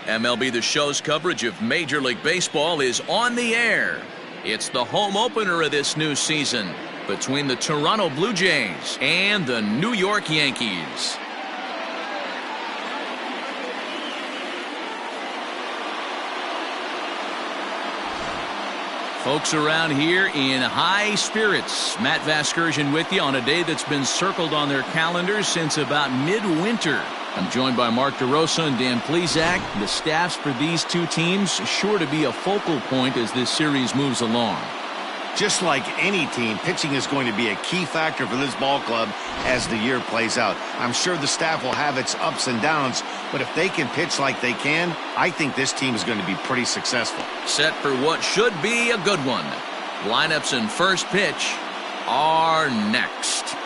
MLB The Show's coverage of Major League Baseball is on the air. It's the home opener of this new season between the Toronto Blue Jays and the New York Yankees. Folks around here in high spirits. Matt Vasgersian with you on a day that's been circled on their calendars since about midwinter. I'm joined by Mark DeRosa and Dan Plesac. The staffs for these two teams sure to be a focal point as this series moves along. Just like any team, pitching is going to be a key factor for this ball club as the year plays out. I'm sure the staff will have its ups and downs, but if they can pitch like they can, I think this team is going to be pretty successful. Set for what should be a good one. Lineups and first pitch are next.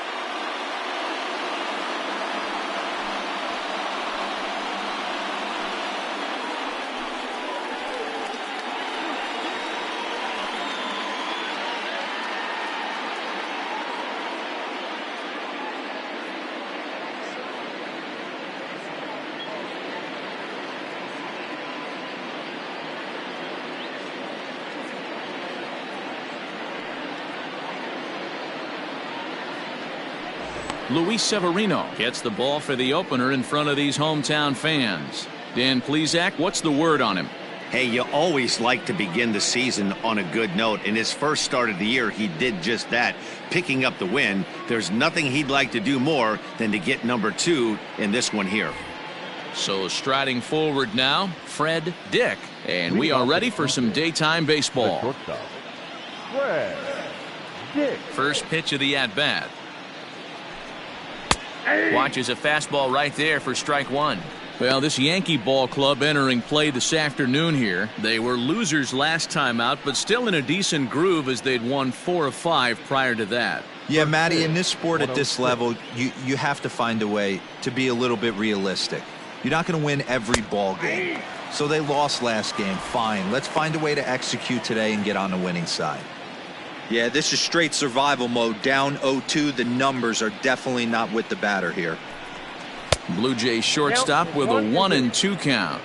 Luis Severino gets the ball for the opener in front of these hometown fans. Dan Plesac, what's the word on him? Hey, you always like to begin the season on a good note. In his first start of the year, he did just that, picking up the win. There's nothing he'd like to do more than to get number 2 in this one here. So striding forward now, Fred Dick. And we are ready for some daytime baseball. First pitch of the at-bat. Watches a fastball right there for strike one. Well, this Yankee ball club entering play this afternoon here. They were losers last time out, but still in a decent groove as they'd won 4 of 5 prior to that. Yeah, Matty, in this sport at this level, you have to find a way to be a little bit realistic. You're not going to win every ball game. So they lost last game. Fine. Let's find a way to execute today and get on the winning side. Yeah, this is straight survival mode. Down 0-2. The numbers are definitely not with the batter here. Blue Jays shortstop with a 1-2 count.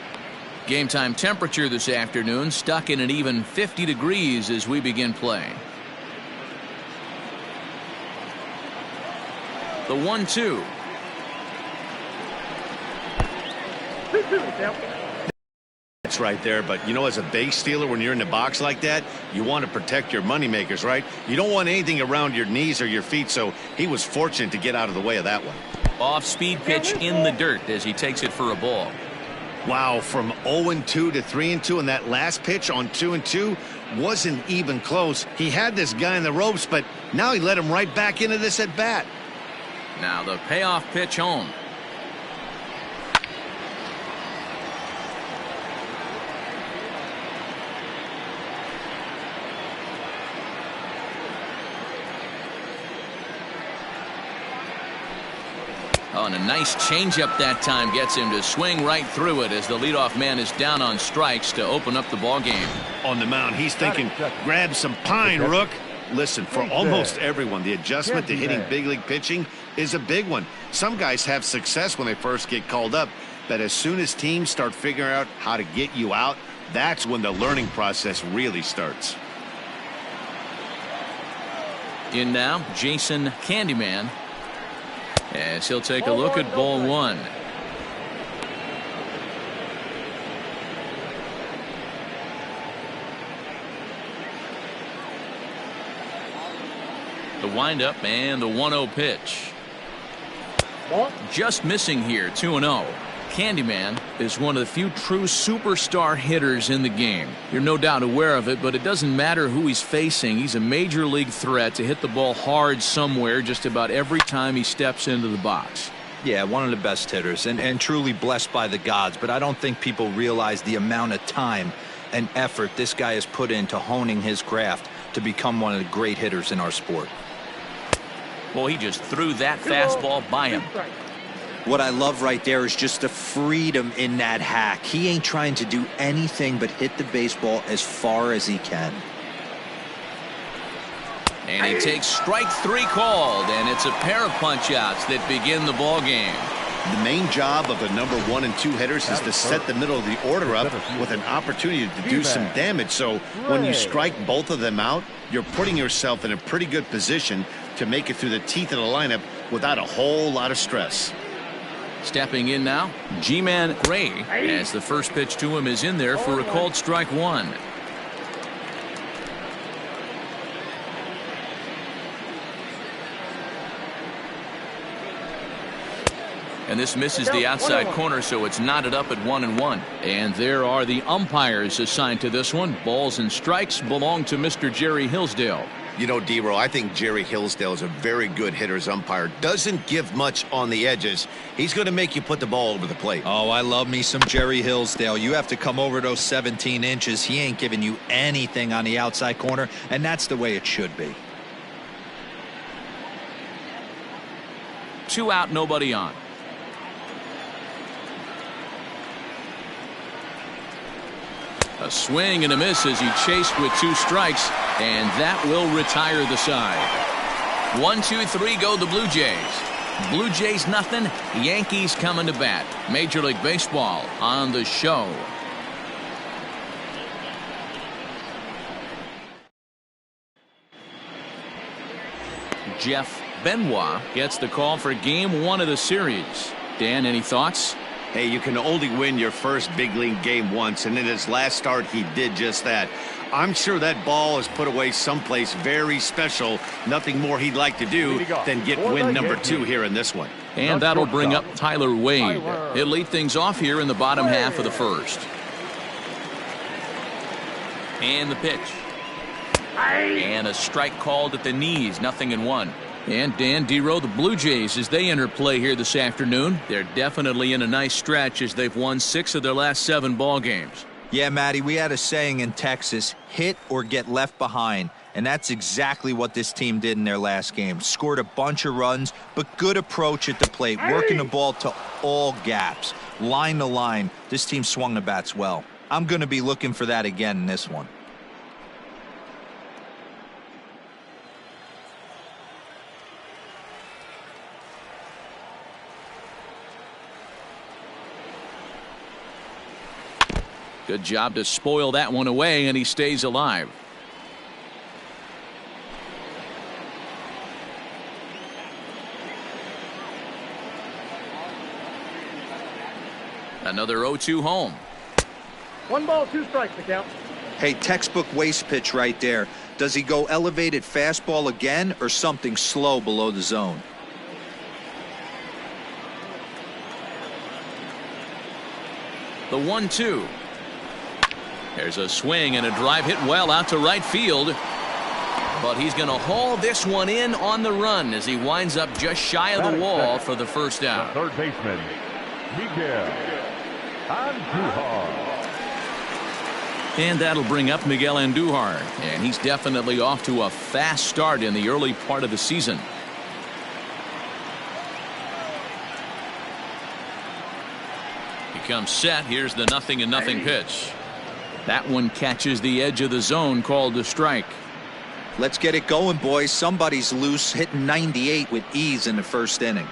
Game time temperature this afternoon stuck in an even 50 degrees as we begin play. The 1-2. That's right there, but you know, as a base stealer, when you're in the box like that, you want to protect your moneymakers, right? You don't want anything around your knees or your feet, so he was fortunate to get out of the way of that one. Off-speed pitch in the dirt as he takes it for a ball. Wow, from 0-2 to 3-2, and that last pitch on 2-2 wasn't even close. He had this guy in the ropes, but now he let him right back into this at bat. Now the payoff pitch home. Oh, and a nice changeup that time gets him to swing right through it as the leadoff man is down on strikes to open up the ball game. On the mound, he's thinking, grab some pine, Rook. Listen, for almost everyone, the adjustment to hitting big league pitching is a big one. Some guys have success when they first get called up, but as soon as teams start figuring out how to get you out, that's when the learning process really starts. In now, Jason Candyman. As he'll take a look at ball one. The windup and the 1-0 pitch. Just missing here, 2-0. Candyman is one of the few true superstar hitters in the game. You're no doubt aware of it, but it doesn't matter who he's facing. He's a major league threat to hit the ball hard somewhere just about every time he steps into the box. Yeah, one of the best hitters and truly blessed by the gods, but I don't think people realize the amount of time and effort this guy has put into honing his craft to become one of the great hitters in our sport. Well, he just threw that fastball by him. What I love right there is just the freedom in that hack. He ain't trying to do anything but hit the baseball as far as he can. And he takes strike 3 called, and it's a pair of punch outs that begin the ball game. The main job of the number 1 and 2 hitters is to set the middle of the order up with an opportunity to do some damage. So when you strike both of them out, you're putting yourself in a pretty good position to make it through the teeth of the lineup without a whole lot of stress. Stepping in now, G-Man Gray, as the first pitch to him is in there for a called strike 1. And this misses the outside corner, so it's knotted up at 1-1. And there are the umpires assigned to this one. Balls and strikes belong to Mr. Jerry Hillsdale. You know, D-Row, I think Jerry Hillsdale is a very good hitter's umpire. Doesn't give much on the edges. He's going to make you put the ball over the plate. Oh, I love me some Jerry Hillsdale. You have to come over those 17 inches. He ain't giving you anything on the outside corner, and that's the way it should be. 2 out, nobody on. A swing and a miss as he chased with 2 strikes, and that will retire the side. 1, 2, 3 go the Blue Jays. Blue Jays nothing, Yankees coming to bat. Major League Baseball on the show. Jeff Benoit gets the call for game 1 of the series. Dan, any thoughts? Hey, you can only win your first big league game once, and in his last start, he did just that. I'm sure that ball is put away someplace very special. Nothing more he'd like to do than get win number 2 here in this one. And that'll bring up Tyler Wade. He'll lead things off here in the bottom half of the first. And the pitch. And a strike called at the knees, 0-1. And Dan, D-Row, the Blue Jays, as they enter play here this afternoon, they're definitely in a nice stretch as they've won 6 of their last 7 ball games. Yeah, Matty, we had a saying in Texas, hit or get left behind. And that's exactly what this team did in their last game. Scored a bunch of runs, but good approach at the plate, working the ball to all gaps. Line to line, this team swung the bats well. I'm going to be looking for that again in this one. Good job to spoil that one away, and he stays alive. Another 0-2 home. 1 ball, 2 strikes to count. Hey, textbook waste pitch right there. Does he go elevated fastball again or something slow below the zone? The 1-2. There's a swing and a drive hit well out to right field. But he's going to haul this one in on the run as he winds up just shy of the wall for the first out. The third baseman, Miguel Andujar. And that'll bring up Miguel Andujar. And he's definitely off to a fast start in the early part of the season. He comes set. Here's the 0-0 pitch. That one catches the edge of the zone, called a strike. Let's get it going, boys. Somebody's loose, hitting 98 with ease in the first inning.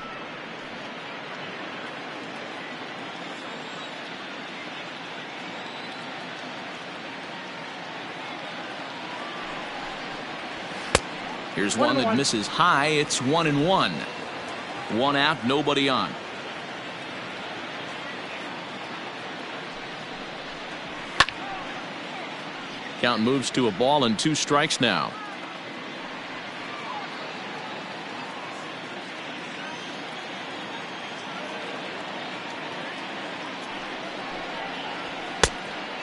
Here's one that misses high. It's 1-1. 1 out, nobody on. Count moves to a ball and 2 strikes now.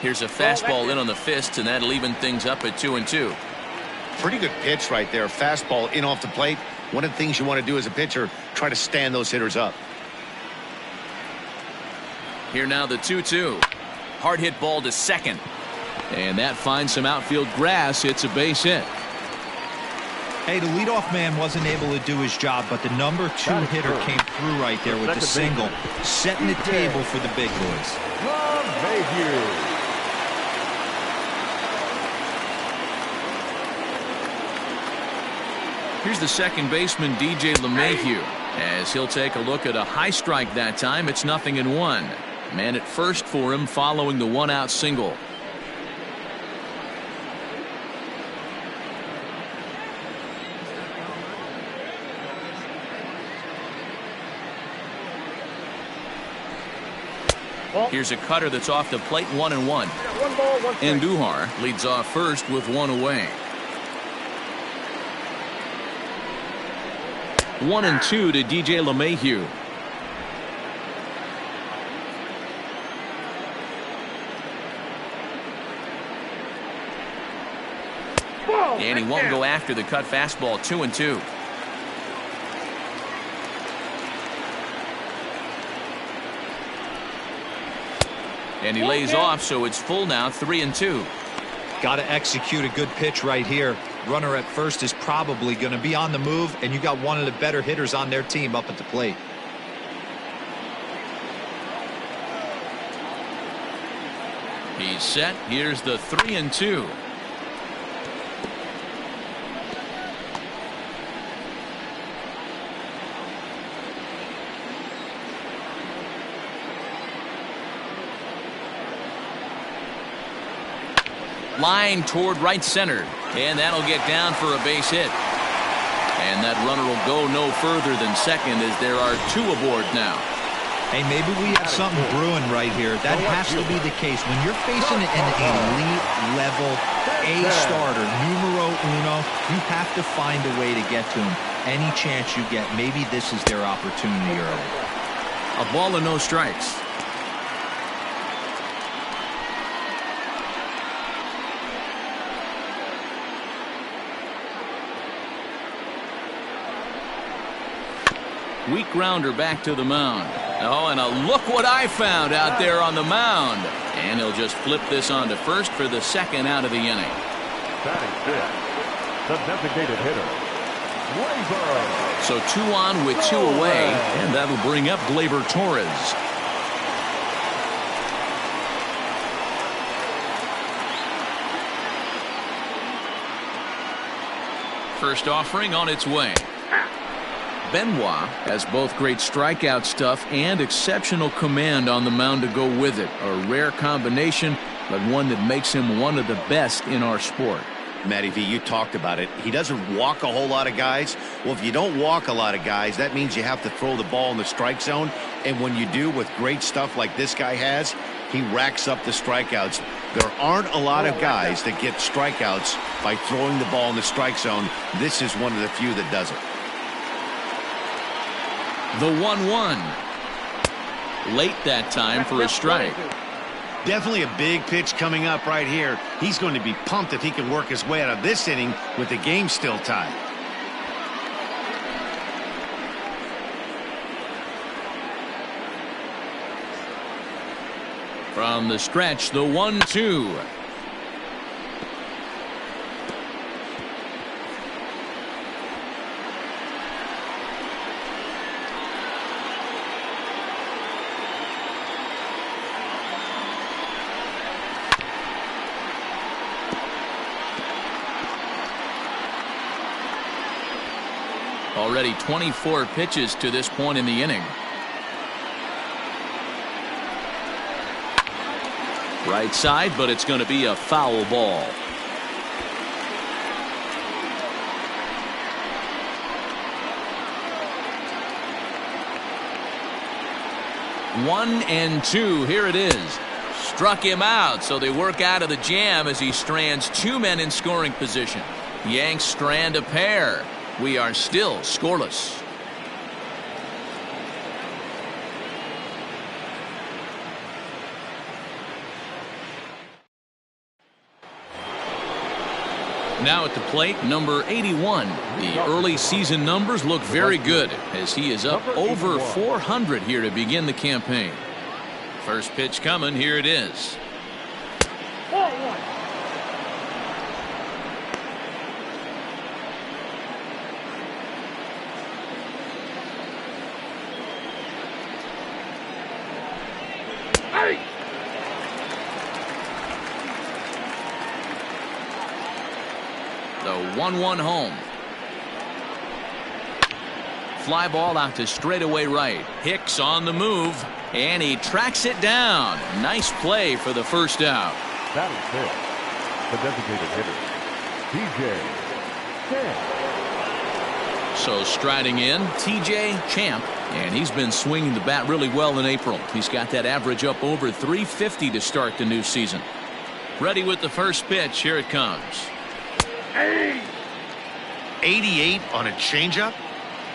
Here's a fastball in on the fist, and that'll even things up at 2-2. Pretty good pitch right there. Fastball in off the plate. One of the things you want to do as a pitcher, try to stand those hitters up. Here now the 2-2. Hard hit ball to second. And that finds some outfield grass. It's a base hit. Hey, the leadoff man wasn't able to do his job, but the number 2 hitter came through right there with the single, setting the table for the big boys. Here's the second baseman, DJ LeMahieu. As he'll take a look at a high strike that time. It's 0-1. Man at first for him following the one-out single. Here's a cutter that's off the plate, 1-1. 1 ball, 1 strike. Andujar leads off first with one away. 1-2 to DJ LeMahieu. And he won't go after the cut fastball. 2-2. And he lays off, so it's full now, 3-2. Got to execute a good pitch right here. Runner at first is probably going to be on the move, and you got one of the better hitters on their team up at the plate. He's set. Here's the 3-2. Line toward right center, and that'll get down for a base hit. And that runner will go no further than second as there are two aboard now. Hey, maybe we have something brewing right here. That has to be the case. When you're facing an elite level A starter, numero uno, you have to find a way to get to him. Any chance you get, maybe this is their opportunity early. A ball and no strikes. Weak grounder back to the mound. Oh, and a look what I found out there on the mound. And he'll just flip this on to first for the second out of the inning. Batting fifth, the designated hitter, Gleyber. So 2 on with 2 away, and that'll bring up Gleyber Torres. First offering on its way. Benoit has both great strikeout stuff and exceptional command on the mound to go with it. A rare combination, but one that makes him one of the best in our sport. Matty V, you talked about it. He doesn't walk a whole lot of guys. Well, if you don't walk a lot of guys, that means you have to throw the ball in the strike zone. And when you do with great stuff like this guy has, he racks up the strikeouts. There aren't a lot of guys that get strikeouts by throwing the ball in the strike zone. This is one of the few that does it. The 1-1. Late that time for a strike. Definitely a big pitch coming up right here. He's going to be pumped if he can work his way out of this inning with the game still tied. From the stretch, the 1-2. Already 24 pitches to this point in the inning. Right side, but it's going to be a foul ball. One and two. Here it is. Struck him out, so they work out of the jam as he strands 2 men in scoring position. Yanks strand a pair. We are still scoreless. Now at the plate, number 81. The early season numbers look very good as he is up over 400 here to begin the campaign. First pitch coming. Here it is. The 1-1 home. Fly ball out to straightaway right. Hicks on the move, and he tracks it down. Nice play for the first out. That is it. The designated hitter, TJ Champ. So striding in, TJ Champ, and he's been swinging the bat really well in April. He's got that average up over 350 to start the new season. Ready with the first pitch. Here it comes. 88 on a changeup?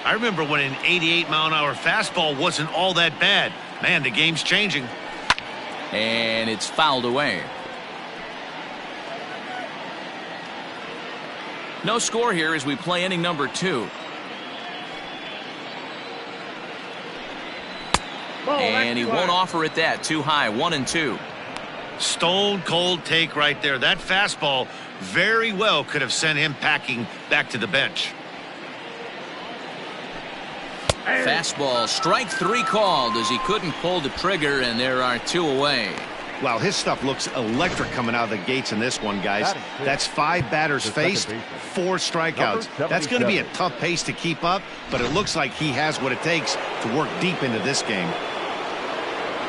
I remember when an 88-mile-an-hour fastball wasn't all that bad. Man, the game's changing. And it's fouled away. No score here as we play inning number 2. And he won't offer it that. Too high. 1-2. Stone cold take right there. That fastball very well could have sent him packing back to the bench. Fastball, strike 3 called as he couldn't pull the trigger, and there are 2 away. Wow, his stuff looks electric coming out of the gates in this one, guys. That's 5 batters faced, 4 strikeouts. That's going to be a tough pace to keep up, but it looks like he has what it takes to work deep into this game.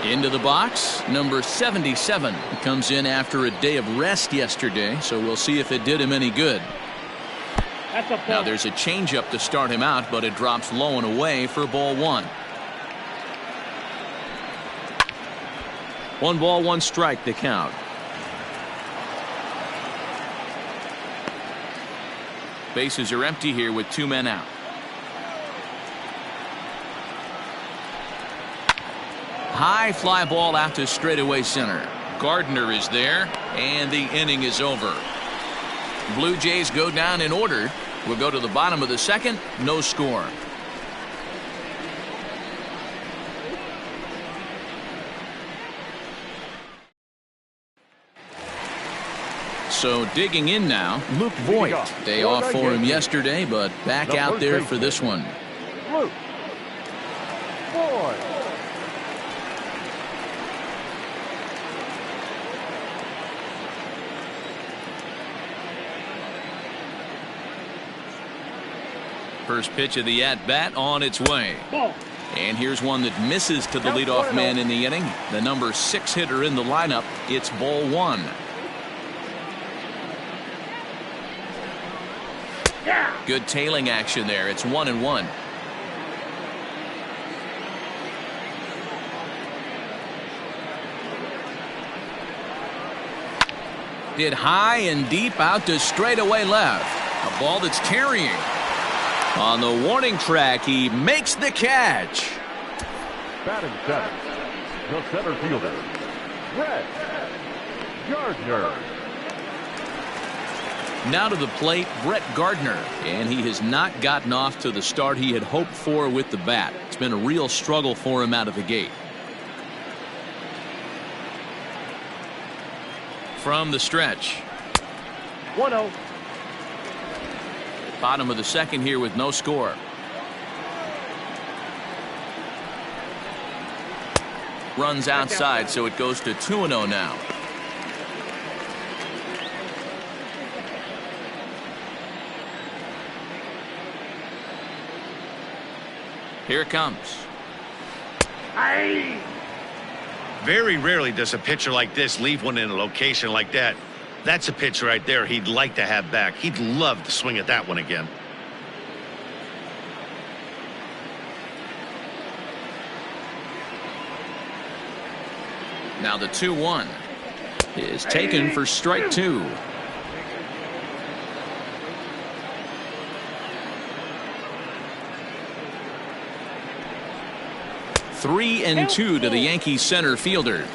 Into the box, number 77. Comes in after a day of rest yesterday, so we'll see if it did him any good. Now there's a changeup to start him out, but it drops low and away for ball 1. 1 ball, 1 strike the count. Bases are empty here with 2 men out. High fly ball out to straightaway center. Gardner is there, and the inning is over. Blue Jays go down in order. We'll go to the bottom of the second. No score. So digging in now, Luke Voigt. Day off for him yesterday, but back out there for this one. Luke Voigt. First pitch of the at-bat on its way. And here's one that misses to the leadoff man in the inning. The number 6 hitter in the lineup. It's ball 1. Good tailing action there. It's 1-1. Hit high and deep out to straightaway left. A ball that's carrying. On the warning track, he makes the catch. Batting 7th, the center fielder, Brett Gardner. Now to the plate, Brett Gardner, and he has not gotten off to the start he had hoped for with the bat. It's been a real struggle for him out of the gate. From the stretch. 1-0. Bottom of the second here with no score. Runs outside, so it goes to 2-0 now. Here it comes. Very rarely does a pitcher like this leave one in a location like that. That's a pitch right there he'd like to have back. He'd love to swing at that one again. Now the 2-1 is taken for strike 2. Three and 2 to the Yankees center fielder.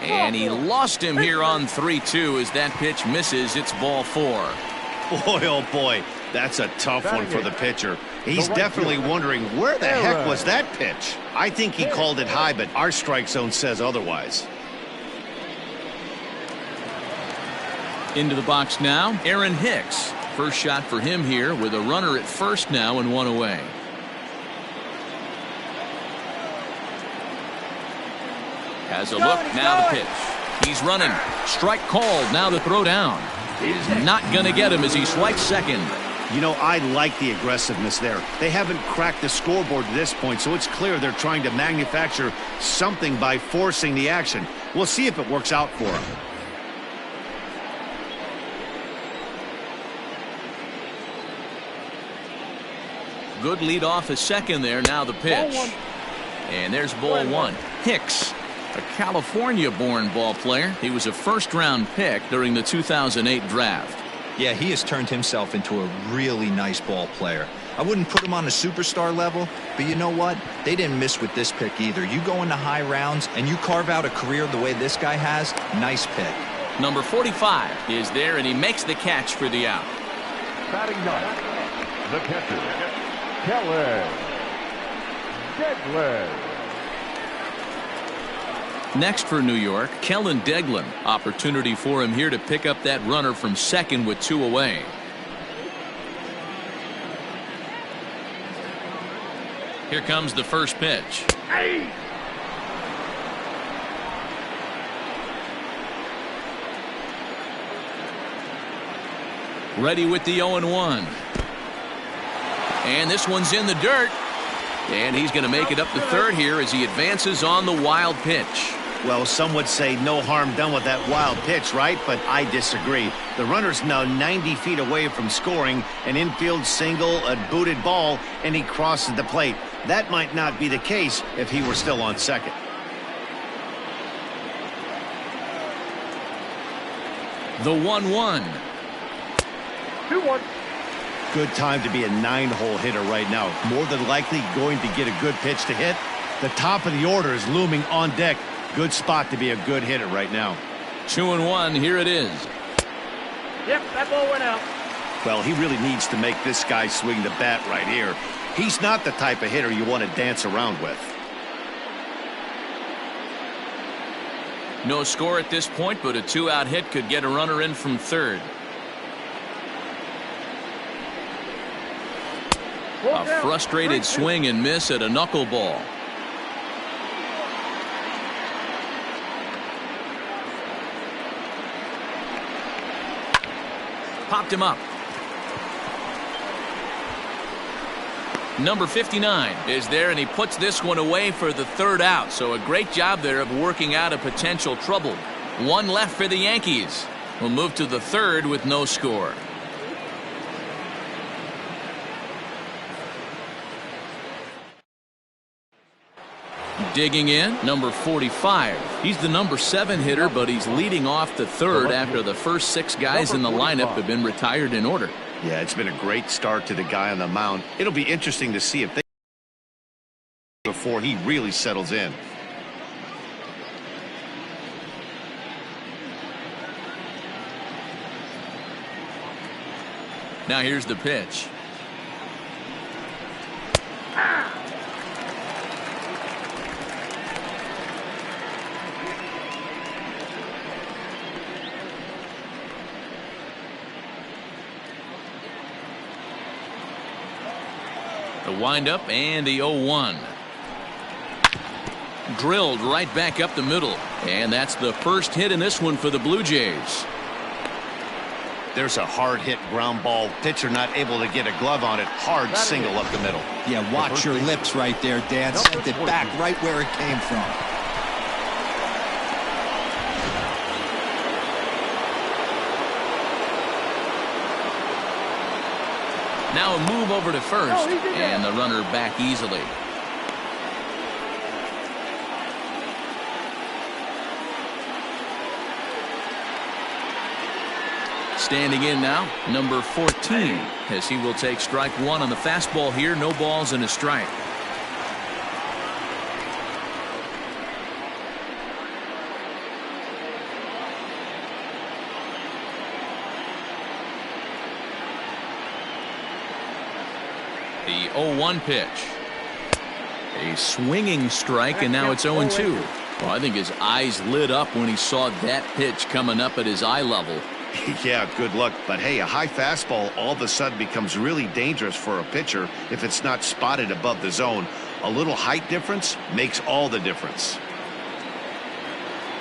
And he lost him here on 3-2 as that pitch misses. It's ball 4. Boy, oh boy, that's a tough one for the pitcher. He's definitely wondering where the heck was that pitch. I think he called it high, but our strike zone says otherwise. Into the box now, Aaron Hicks. First shot for him here with a runner at first now and 1 away. Has a look, now the pitch. He's running. Strike called. Now the throw down. Is not going to get him as he swipes second. You know, I like the aggressiveness there. They haven't cracked the scoreboard to this point, so it's clear they're trying to manufacture something by forcing the action. We'll see if it works out for them. Good lead off a second there. Now the pitch. And there's ball one. Hicks, a California-born ball player. He was a first-round pick during the 2008 draft. Yeah, he has turned himself into a really nice ball player. I wouldn't put him on a superstar level, but you know what? They didn't miss with this pick either. You go into high rounds and you carve out a career the way this guy has, nice pick. Number 45 is there, and he makes the catch for the out. Batting ninth, the catcher, Kelly Deglan. Next for New York, Kellen Deglan. Opportunity for him here to pick up that runner from second with 2 away. Here comes the first pitch. Ready with the 0-1. And this one's in the dirt. And he's going to make it up to third here as he advances on the wild pitch. Well, some would say no harm done with that wild pitch, right? But I disagree. The runner's now 90 feet away from scoring, an infield single, a booted ball, and he crosses the plate. That might not be the case if he were still on second. The 1-1. 2-1. Good time to be a 9-hole hitter right now. More than likely going to get a good pitch to hit. The top of the order is looming on deck. Good spot to be a good hitter right now. 2-1. Here it is. Yep, that ball went out. Well, he really needs to make this guy swing the bat right here. He's not the type of hitter you want to dance around with. No score at this point, but a 2-out hit could get a runner in from third. A frustrated swing and miss at a knuckleball. Popped him up. Number 59 is there, and he puts this one away for the third out. So a great job there of working out a potential trouble. One left for the Yankees. We'll move to the third with no score. Digging in, number 45. He's the number 7 hitter, but he's leading off the third after the first 6 guys in the lineup have been retired in order. Yeah, it's been a great start to the guy on the mound. It'll be interesting to see if they before he really settles in. Now here's the pitch. The windup and the 0-1. Drilled right back up the middle. And that's the first hit in this one for the Blue Jays. There's a hard hit ground ball. Pitcher not able to get a glove on it. Hard single up the middle. Yeah, watch your lips right there, Dad. Sent it back right where it came from. Now a move over to first, and the runner back easily. Standing in now, number 14, as he will take strike one on the fastball here. No balls and a strike. The 0-1 pitch. A swinging strike, and now it's 0-2. Well, I think his eyes lit up when he saw that pitch coming up at his eye level. Yeah, good luck. But hey, a high fastball all of a sudden becomes really dangerous for a pitcher if it's not spotted above the zone. A little height difference makes all the difference.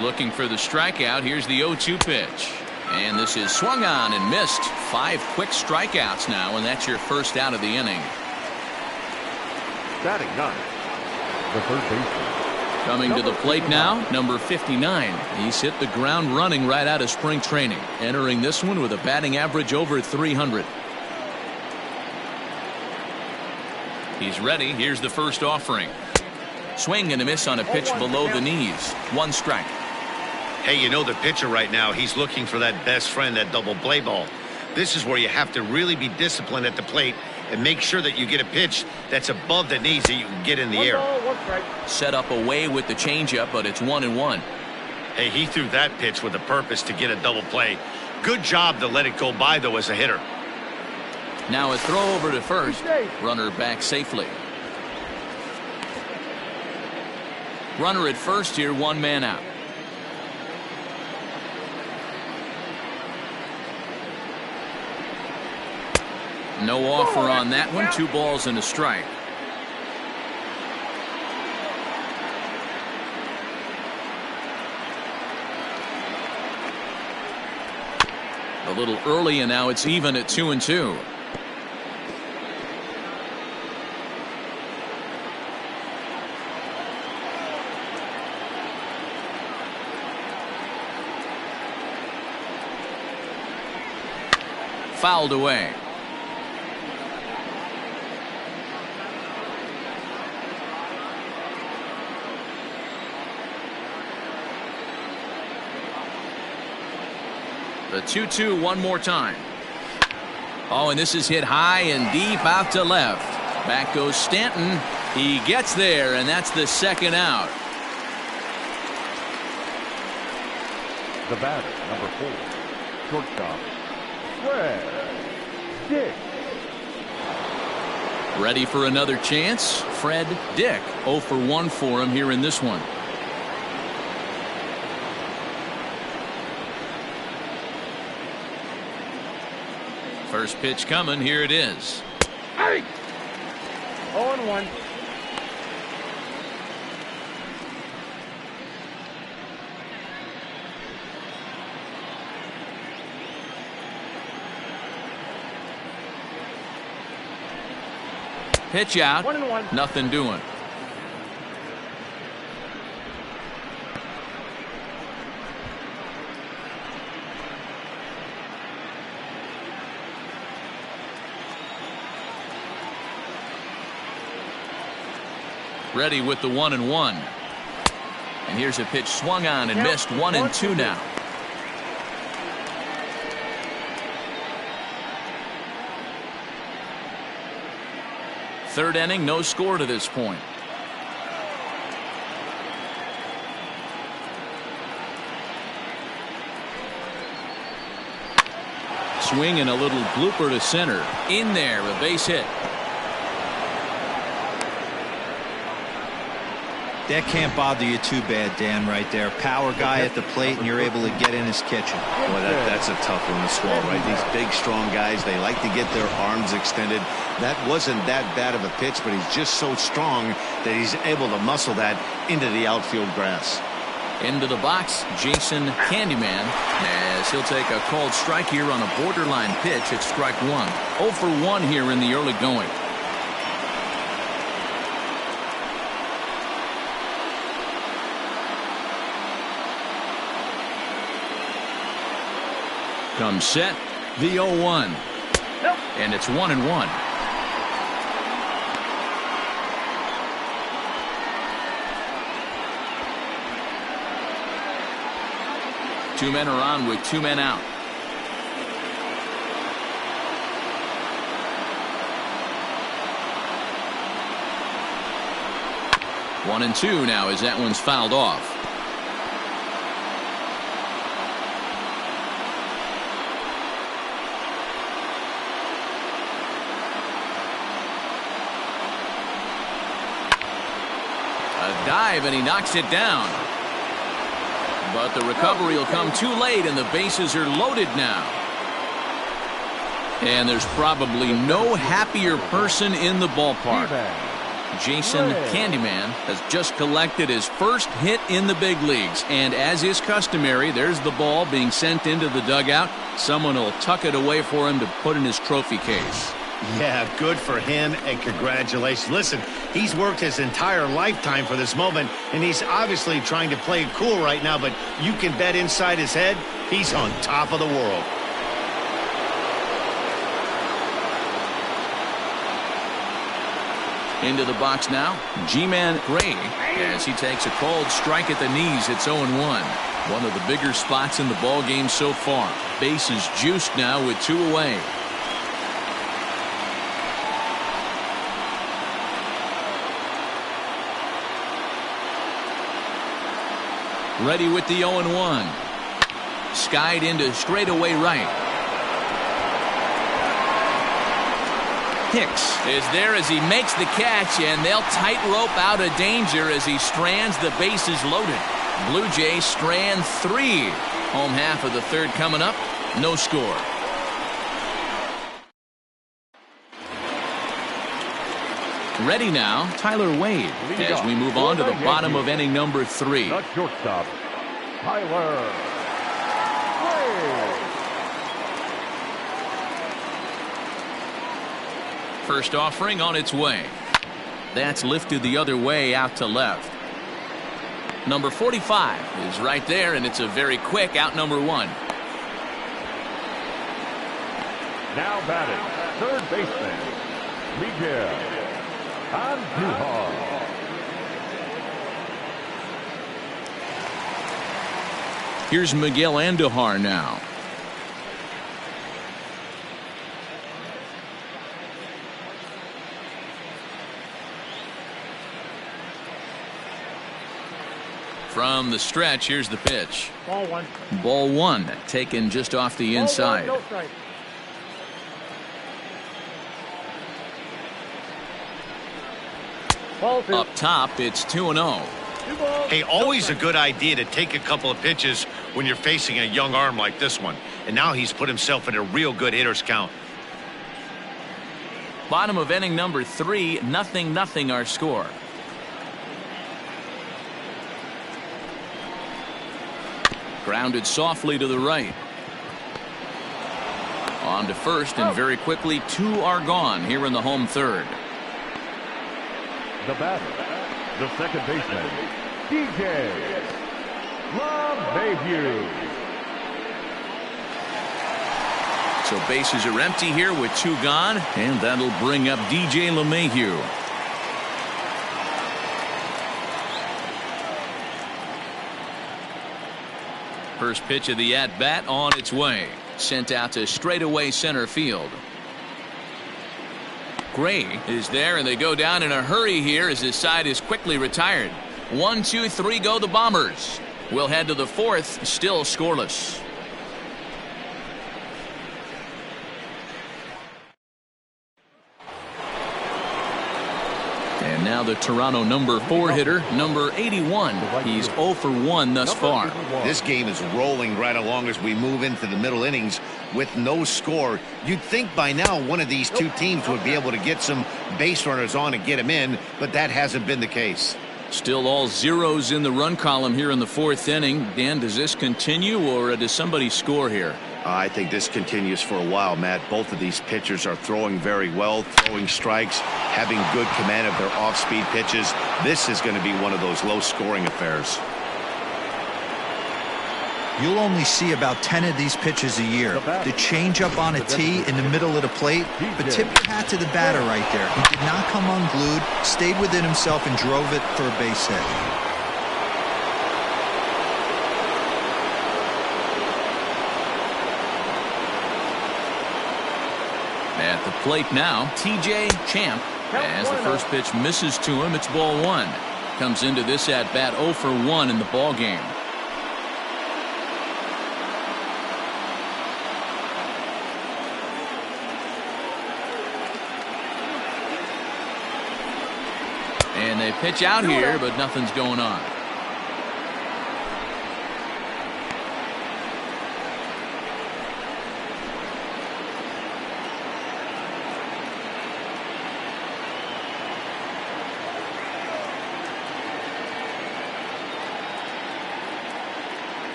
Looking for the strikeout. Here's the 0-2 pitch. And this is swung on and missed. 5 quick strikeouts now, and that's your first out of the inning. Batting 9, the third baseman. Coming to the plate now, number 59. He's hit the ground running right out of spring training. Entering this one with a batting average over 300. He's ready. Here's the first offering. Swing and a miss on a pitch below the knees. 1 strike. Hey, you know the pitcher right now, he's looking for that best friend, that double play ball. This is where you have to really be disciplined at the plate and make sure that you get a pitch that's above the knees that you can get in the air. Set up away with the changeup, but it's 1-1. Hey, he threw that pitch with a purpose to get a double play. Good job to let it go by, though, as a hitter. Now a throw over to first. Runner back safely. Runner at first here, 1 man out. No offer on that one. 2 balls and a strike. A little early, and now it's even at 2-2. Fouled away. The 2-2 one more time. Oh, and this is hit high and deep out to left. Back goes Stanton. He gets there, and that's the second out. The batter, number 4, shortstop, Fred Dick. Ready for another chance? Fred Dick. 0 for 1 for him here in this one. First pitch coming. Here it is. 0-1. Pitch out. 1-1. Nothing doing. Ready with the 1-1. And here's a pitch swung on and missed. 1-2 now. Third inning, no score to this point. Swing and a little blooper to center. In there, a base hit. That can't bother you too bad, Dan, right there. Power guy at the plate, and you're able to get in his kitchen. Boy, that's a tough one to swallow, right? These big, strong guys, they like to get their arms extended. That wasn't that bad of a pitch, but he's just so strong that he's able to muscle that into the outfield grass. Into the box, Jason Candyman, as he'll take a called strike here on a borderline pitch at strike 1. 0 for 1 here in the early going. Comes set, the 0-1. And it's 1-1. Two men are on with 2 men out. One and 2 now as that one's fouled off. Dive, and he knocks it down. But the recovery will come too late, and the bases are loaded now. And there's probably no happier person in the ballpark. Jason Candyman has just collected his first hit in the big leagues. And as is customary, there's the ball being sent into the dugout. Someone will tuck it away for him to put in his trophy case. Yeah, good for him, and congratulations. Listen, he's worked his entire lifetime for this moment, and he's obviously trying to play it cool right now, but you can bet inside his head, he's on top of the world. Into the box now, G-Man Gray, as he takes a cold strike at the knees. It's 0-1. One of the bigger spots in the ball game so far. Bases juiced now with 2 away. Ready with the 0-1. Skied into straightaway right. Hicks is there as he makes the catch, and they'll tightrope out of danger as he strands the bases loaded. Blue Jays strand 3. Home half of the third coming up. No score. Ready now, Tyler Wade, as we move on to the bottom of inning number 3. The shortstop, Tyler Wade. First offering on its way. That's lifted the other way out to left. Number 45 is right there, and it's a very quick out number 1. Now batting, third baseman, Miguel Andujar. Here's Miguel Andujar now. From the stretch, here's the pitch. Ball 1. Ball 1, taken just off the inside. Ball 1, no strike. Ball 2. Up top, it's 2-0. Hey, always a good idea to take a couple of pitches when you're facing a young arm like this one. And now he's put himself in a real good hitter's count. Bottom of inning number 3, 0-0 our score. Grounded softly to the right. On to first, and very quickly 2 are gone here in the home third. The batter, the second baseman, DJ LeMahieu. So bases are empty here with 2 gone, and that'll bring up DJ LeMahieu. First pitch of the at-bat on its way. Sent out to straightaway center field. Gray is there, and they go down in a hurry here as his side is quickly retired. 1, 2, 3 go the Bombers. We'll head to the 4th, still scoreless. And now the Toronto number 4 hitter, number 81. He's 0 for 1 thus far. This game is rolling right along as we move into the middle innings with no score. You'd think by now one of these 2 teams would be able to get some base runners on and get them in, but that hasn't been the case. Still all zeros in the run column here in the 4th inning. Dan, does this continue, or does somebody score here? I think this continues for a while, Matt. Both of these pitchers are throwing very well, throwing strikes, having good command of their off-speed pitches. This is going to be one of those low-scoring affairs. You'll only see about 10 of these pitches a year. The changeup on a tee in the middle of the plate, but tip your hat to the batter right there. He did not come unglued, stayed within himself, and drove it for a base hit. At the plate now, TJ Champ, as the first pitch misses to him. It's ball 1. Comes into this at bat 0 for 1 in the ball game. And they pitch out here, but nothing's going on.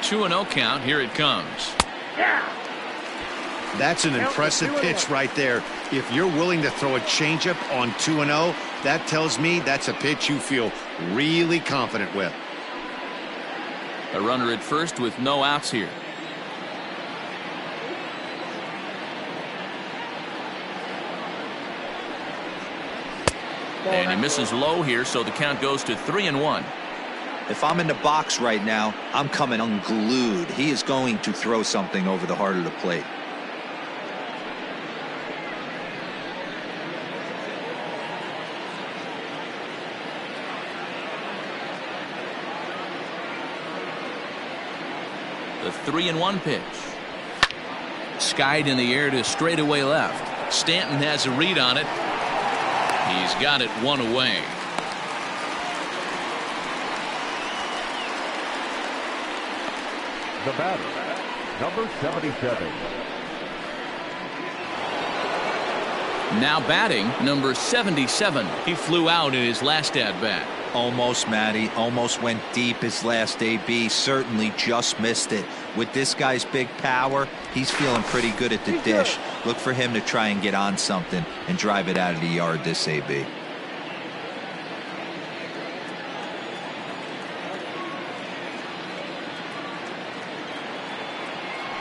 2-0 count. Here it comes. That's an impressive pitch right there. If you're willing to throw a changeup on 2-0, that tells me that's a pitch you feel really confident with. A runner at first with no outs here. And he misses low here, so the count goes to 3-1. If I'm in the box right now, I'm coming unglued. He is going to throw something over the heart of the plate. The 3-1 pitch. Skied in the air to straightaway left. Stanton has a read on it. He's got it one away. The batter, number 77. Now batting, number 77. He flew out in his last at-bat. Almost, Matty. Almost went deep his last AB. Certainly just missed it. With this guy's big power, he's feeling pretty good at the dish. Look for him to try and get on something and drive it out of the yard this AB.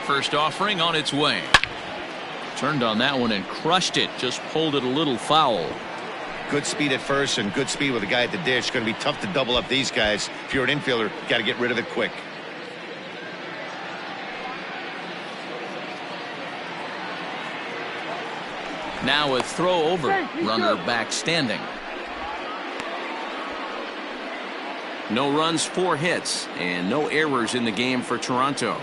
First offering on its way. Turned on that one and crushed it. Just pulled it a little foul. Good speed at first and good speed with a guy at the dish. Going to be tough to double up these guys. If you're an infielder, got to get rid of it quick. Now a throw over. Runner back standing. No runs, 4 hits, and no errors in the game for Toronto.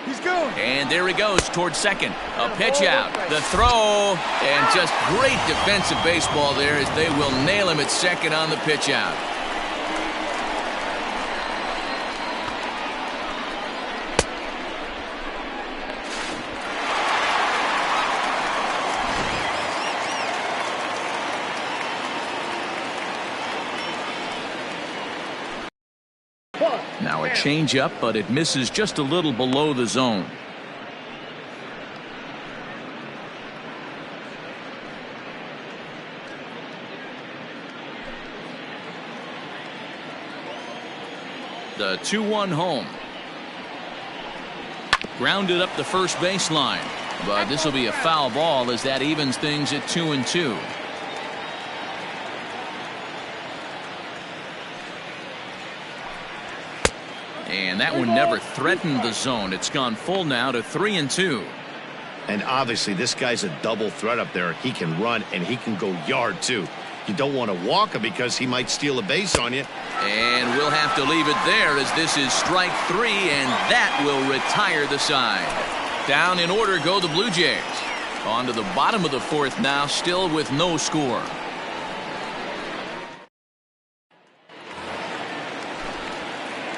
He's going. And there he goes towards second. A pitch out. The throw. And just great defensive baseball there as they will nail him at second on the pitch out. Now a changeup, but it misses just a little below the zone. The 2-1 home. Grounded up the first baseline, but this will be a foul ball as that evens things at 2-2. And that one never threatened the zone. It's gone full now to 3-2. And obviously this guy's a double threat up there. He can run and he can go yard too. You don't want to walk him because he might steal a base on you. And we'll have to leave it there as this is strike 3, and that will retire the side. Down in order go the Blue Jays. On to the bottom of the 4th now, still with no score.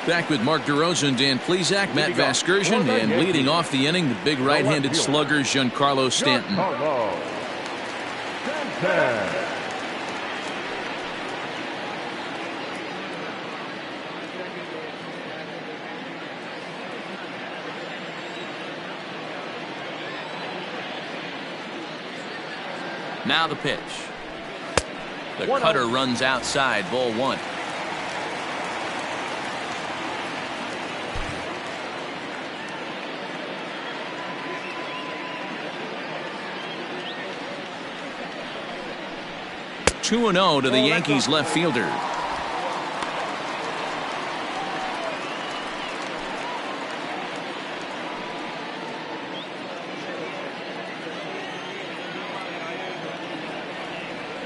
Back with Mark DeRosa and Dan Plesac, Matt Vasgersian, and leading off the inning, the big right-handed slugger, Giancarlo Stanton. Now the pitch. The cutter runs outside, ball 1. Two and 0 to the Yankees left fielder.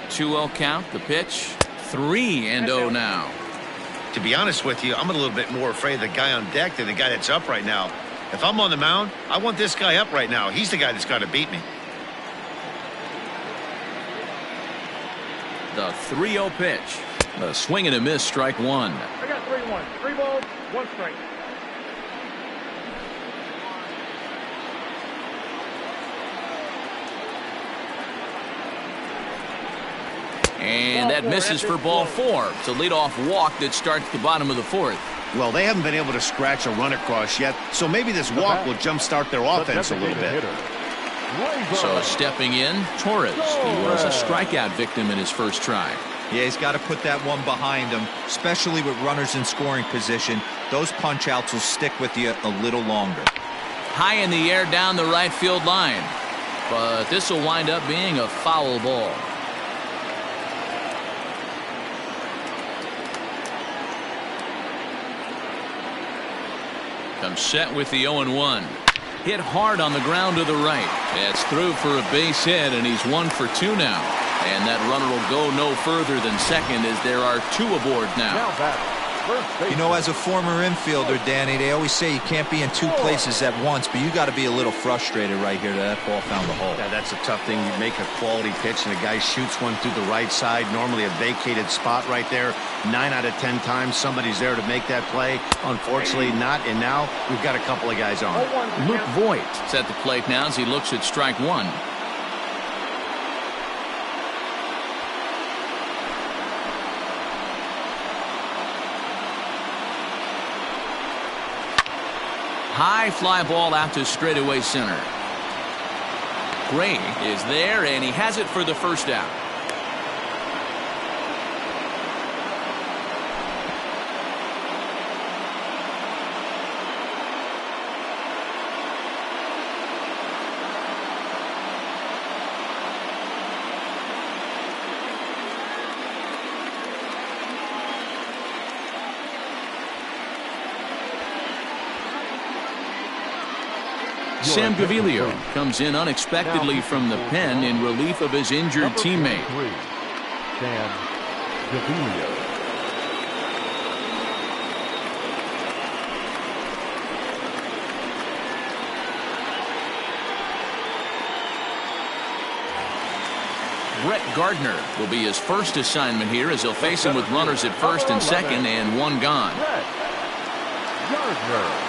Two-0 count. The pitch. 3-0 now. To be honest with you, I'm a little bit more afraid of the guy on deck than the guy that's up right now. If I'm on the mound, I want this guy up right now. He's the guy that's got to beat me. The 3-0 pitch. A swing and a miss, strike 1. I got 3-1. 3 balls, 1 strike. And that misses for ball 4. It's a leadoff walk that starts the bottom of the 4th. Well, they haven't been able to scratch a run across yet, so maybe this walk will jumpstart their offense a little bit. So stepping in, Torres. He was a strikeout victim in his first try. Yeah, he's got to put that one behind him, especially with runners in scoring position. Those punch-outs will stick with you a little longer. High in the air down the right field line. But this will wind up being a foul ball. Comes set with the 0-1. Hit hard on the ground to the right. It's through for a base hit, and he's 1 for 2 now. And that runner will go no further than second as there are 2 aboard now. You know, as a former infielder, Danny, they always say you can't be in 2 places at once, but you got to be a little frustrated right here that ball found the hole. Yeah, that's a tough thing. You make a quality pitch and a guy shoots one through the right side, normally a vacated spot right there. 9 out of 10 times somebody's there to make that play. Unfortunately not, and now we've got a couple of guys on. Luke Voigt is at the plate now as he looks at strike 1. High fly ball out to straightaway center. Gray is there, and he has it for the first out. Sam Gaviglio comes in unexpectedly from the pen in relief of his injured teammate. Sam Gaviglio. Brett Gardner will be his first assignment here as he'll face him with runners at first and second and 1 gone. Brett Gardner.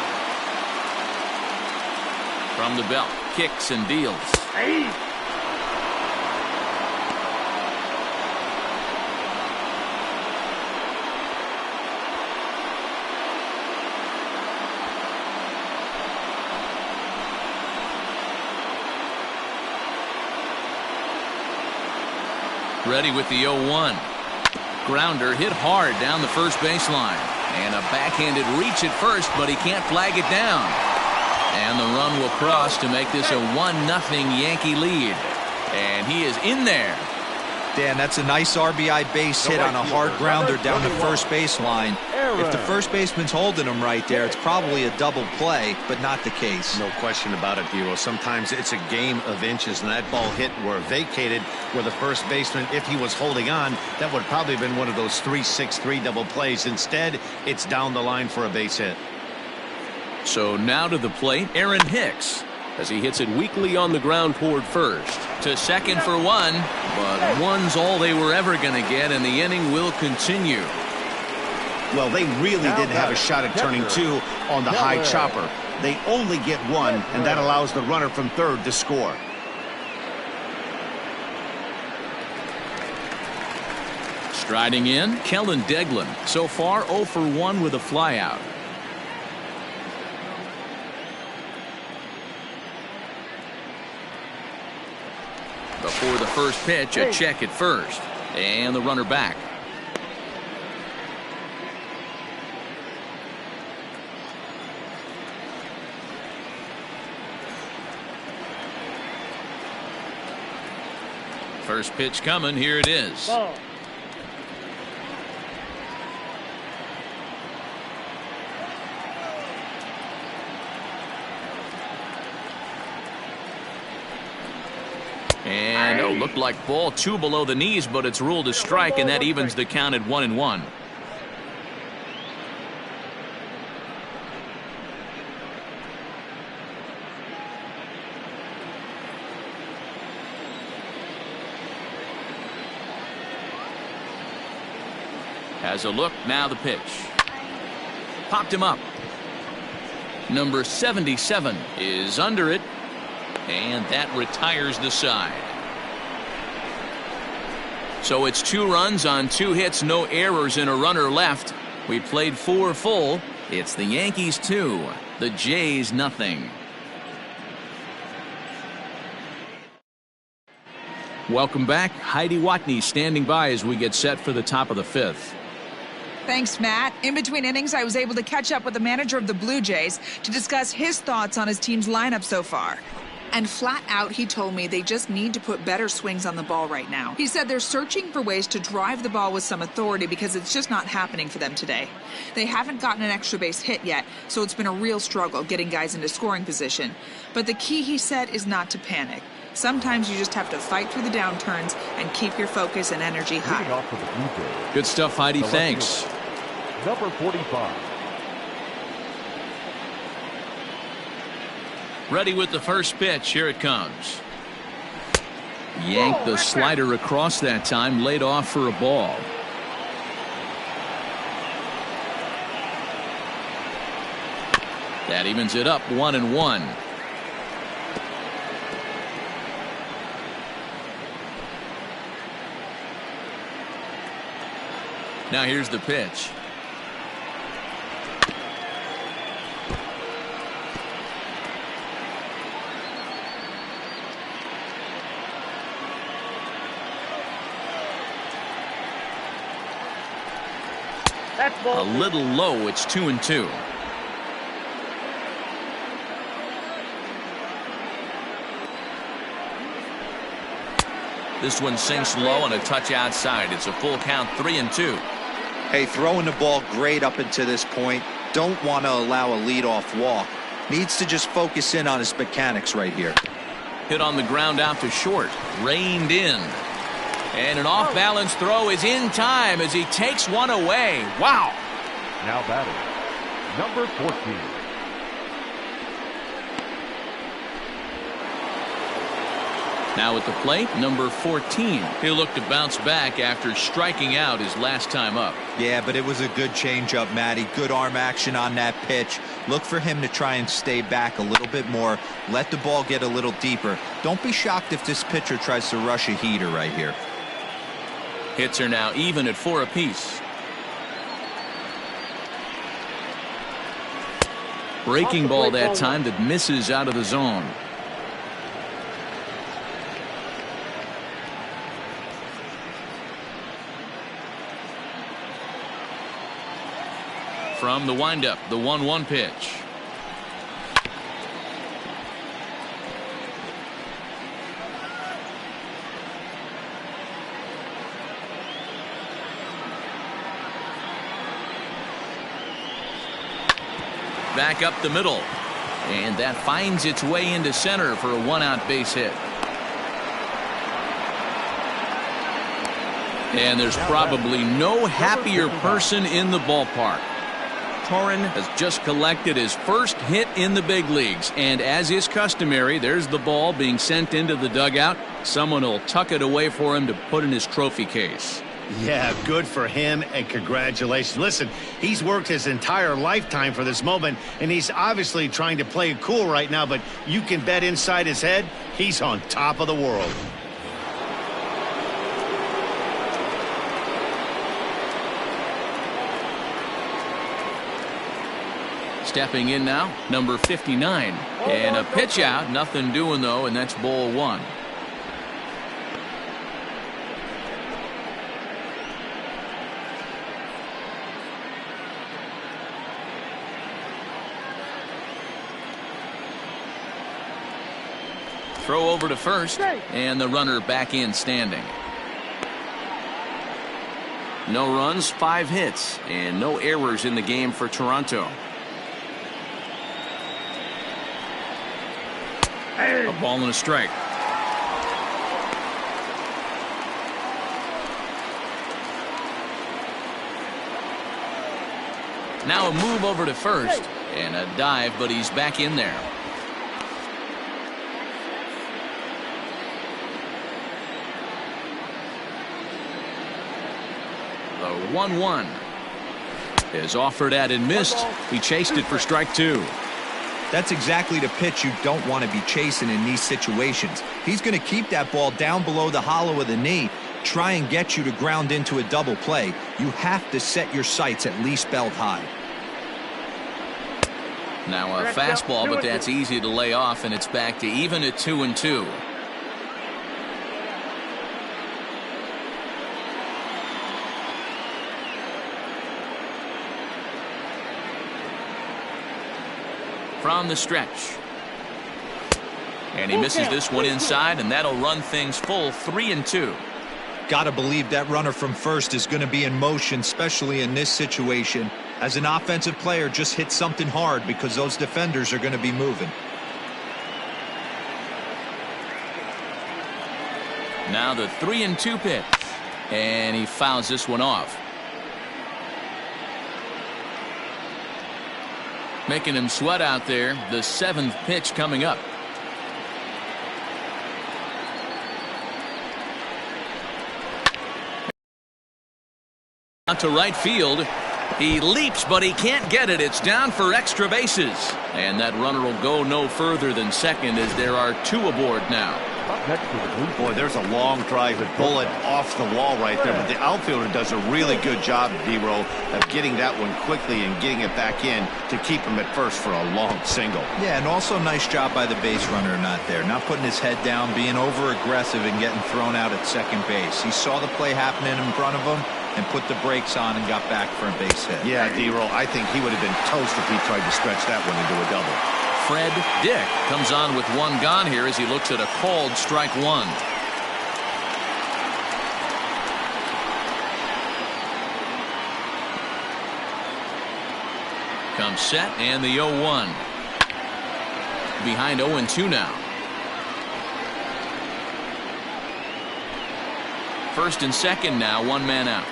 From the belt, kicks and deals. Ready with the 0-1. Grounder hit hard down the first baseline. And a backhanded reach at first, but he can't flag it down. And the run will cross to make this a 1-0 Yankee lead. And he is in there. Dan, that's a nice RBI base hit on a hard grounder down the first baseline. If the first baseman's holding him right there, it's probably a double play, but not the case. No question about it, Hero. Sometimes it's a game of inches, and that ball hit where vacated where the first baseman, if he was holding on, that would probably have been one of those 3-6-3 double plays. Instead, it's down the line for a base hit. So now to the plate, Aaron Hicks, as he hits it weakly on the ground toward first. To second for 1, but 1's all they were ever going to get, and the inning will continue. Well, they really didn't have a shot at turning 2 on the high chopper. They only get 1, and that allows the runner from third to score. Striding in, Kellen Deglin. So far, 0 for 1 with a flyout. Before the first pitch, a check at first. And the runner back. First pitch coming. Here it is. Ball. And it looked like ball 2 below the knees, but it's ruled a strike, and that evens the count at 1-1. Has a look, now the pitch. Popped him up. Number 77 is under it. And that retires the side. So it's 2 runs on 2 hits, no errors, and a runner left. We played 4 full. It's the Yankees 2, the Jays nothing. Welcome back. Heidi Watney standing by as we get set for the top of the 5th. Thanks, Matt. In between innings, I was able to catch up with the manager of the Blue Jays to discuss his thoughts on his team's lineup so far. And flat out, he told me they just need to put better swings on the ball right now. He said they're searching for ways to drive the ball with some authority because it's just not happening for them today. They haven't gotten an extra base hit yet, so it's been a real struggle getting guys into scoring position. But the key, he said, is not to panic. Sometimes you just have to fight through the downturns and keep your focus and energy high. Good stuff, Heidi. Thanks. Number 45. Ready with the first pitch. Here it comes. Yanked the slider across that time. Laid off for a ball. That evens it up 1-1. Now here's the pitch. A little low. It's 2-2. This one sinks low and a touch outside. It's a full count, 3-2. Hey, throwing the ball great up until this point. Don't want to allow a leadoff walk. Needs to just focus in on his mechanics right here. Hit on the ground out to short. Reined in. And an off-balance throw is in time as he takes one away. Wow. Now batting, number 14. Now at the plate, number 14. He'll look to bounce back after striking out his last time up. Yeah, but it was a good changeup, Matty. Good arm action on that pitch. Look for him to try and stay back a little bit more. Let the ball get a little deeper. Don't be shocked if this pitcher tries to rush a heater right here. Hits are now even at 4 apiece. Breaking ball that time that misses out of the zone. From the windup, the 1-1 pitch. Back up the middle. And that finds its way into center for a 1-out base hit. And there's probably no happier person in the ballpark. Torren has just collected his first hit in the big leagues, and as is customary, there's the ball being sent into the dugout. Someone will tuck it away for him to put in his trophy case. Yeah, good for him, and congratulations. Listen, he's worked his entire lifetime for this moment, and he's obviously trying to play it cool right now, but you can bet inside his head, he's on top of the world. Stepping in now, number 59. And a pitch out, nothing doing though, and that's ball 1. Throw over to first, and the runner back in standing. No runs, 5 hits, and no errors in the game for Toronto. A ball and a strike. Now a move over to first, and a dive, but he's back in there. The 1-1 is offered at and missed. He chased it for strike 2. That's exactly the pitch you don't want to be chasing in these situations. He's going to keep that ball down below the hollow of the knee. try and get you to ground into a double play. You have to set your sights at least belt high. Now a fastball, but that's easy to lay off, and it's back to even at 2-2. From the stretch. And he misses this one inside, and that'll run things full 3-2. Gotta believe that runner from first is going to be in motion, especially in this situation. As an offensive player, just hit something hard because those defenders are going to be moving. Now the 3-2 pitch. And he fouls this one off. Making him sweat out there. The 7th pitch coming up. Out to right field. He leaps, but he can't get it. It's down for extra bases. And that runner will go no further than second as there are 2 aboard now. Boy, there's a long drive bullet off the wall right there, but the outfielder does a really good job, D-Row, of getting that one quickly and getting it back in to keep him at first for a long single. Yeah, and also nice job by the base runner not there. Not putting his head down, being over-aggressive and getting thrown out at second base. He saw the play happening in front of him and put the brakes on and got back for a base hit. Yeah, D-Row, I think he would have been toast if he tried to stretch that one into a double. Fred Dick comes on with 1 gone here as he looks at a called strike 1. Comes set and the 0-1. Behind 0-2 now. First and second now, 1 man out.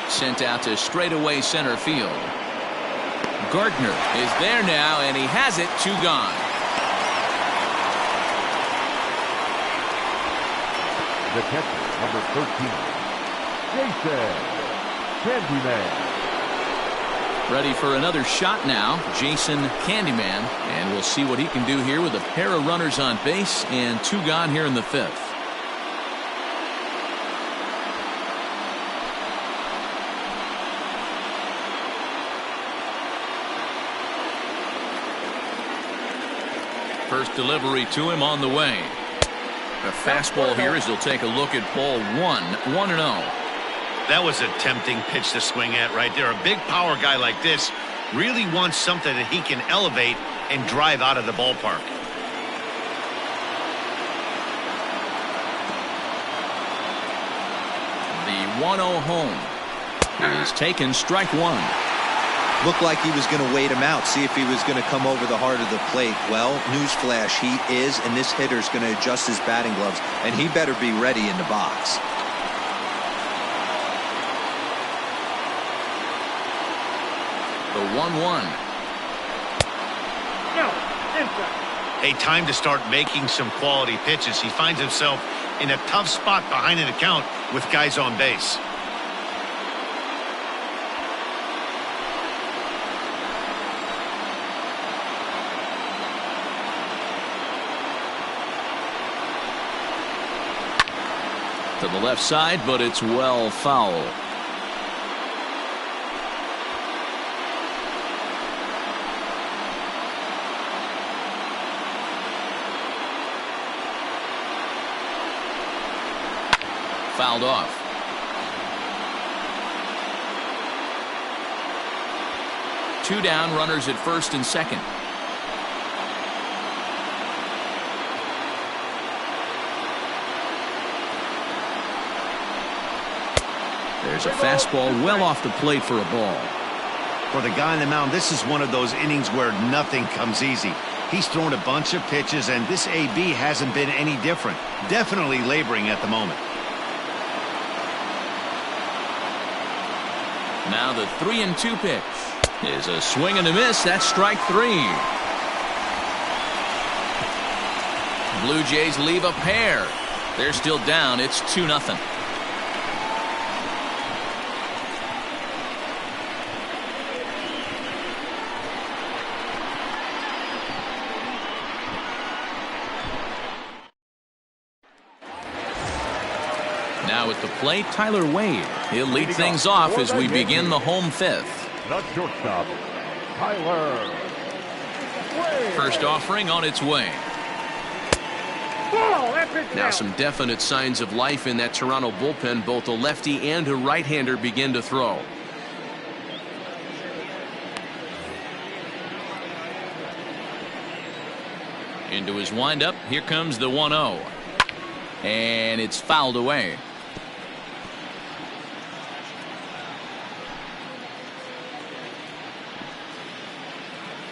Sent out to straightaway center field. Gardner is there now, and he has it. 2 gone. The catcher, number 13, Jason Candyman. Ready for another shot now, Jason Candyman, and we'll see what he can do here with a pair of runners on base and 2 gone here in the 5th. First delivery to him on the way. A fastball here as he'll take a look at ball 1, 1-0. That was a tempting pitch to swing at right there. A big power guy like this really wants something that he can elevate and drive out of the ballpark. The 1-0 home is taken, strike 1. Looked like he was going to wait him out, see if he was going to come over the heart of the plate. Well, newsflash, he is, and this hitter's going to adjust his batting gloves, and he better be ready in the box. The 1-1. A time to start making some quality pitches. He finds himself in a tough spot behind an account with guys on base. To the left side, but it's well foul. Fouled off. Two down, runners at first and second. There's a fastball well off the plate for a ball. For the guy on the mound, this is one of those innings where nothing comes easy. He's thrown a bunch of pitches, and this AB hasn't been any different. Definitely laboring at the moment. Now the 3-2 pitch is a swing and a miss. That's strike 3. Blue Jays leave a pair. They're still down. It's 2-0. Now at the plate, Tyler Wade. He'll lead things off as we begin the home fifth. The shortstop, Tyler Wade. First offering on its way. Now some definite signs of life in that Toronto bullpen. Both a lefty and a right-hander begin to throw. Into his windup. Here comes the 1-0. And it's fouled away.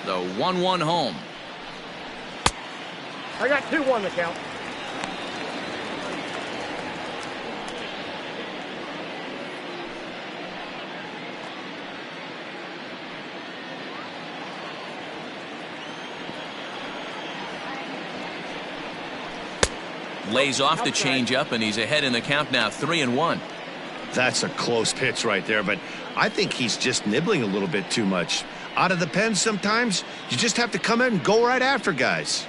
The 1-1 home. I got 2-1 to count. Lays off the changeup, and he's ahead in the count now, 3-1. That's a close pitch right there, but I think he's just nibbling a little bit too much. Out of the pen sometimes, you just have to come in and go right after guys.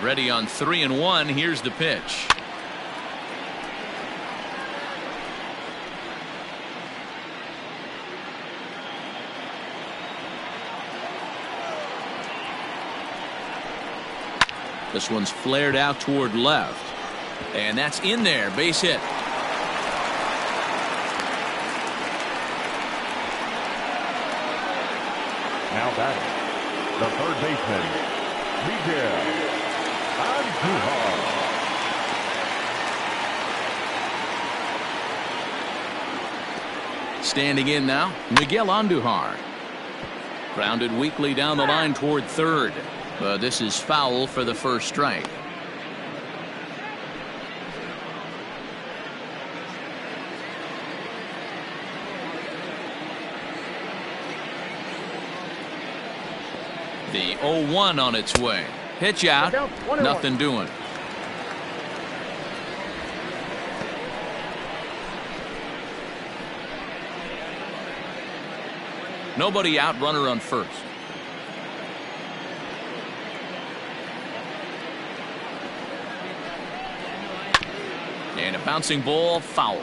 Ready on 3-1. Here's the pitch. This one's flared out toward left. And that's in there. Base hit. Now batting, the third baseman, Miguel Andujar. Standing in now, Miguel Andujar. Grounded weakly down the line toward third. But this is foul for the first strike. The 0-1 on its way. Pitch out. Nothing doing. Nobody out, runner on first. And a bouncing ball, foul.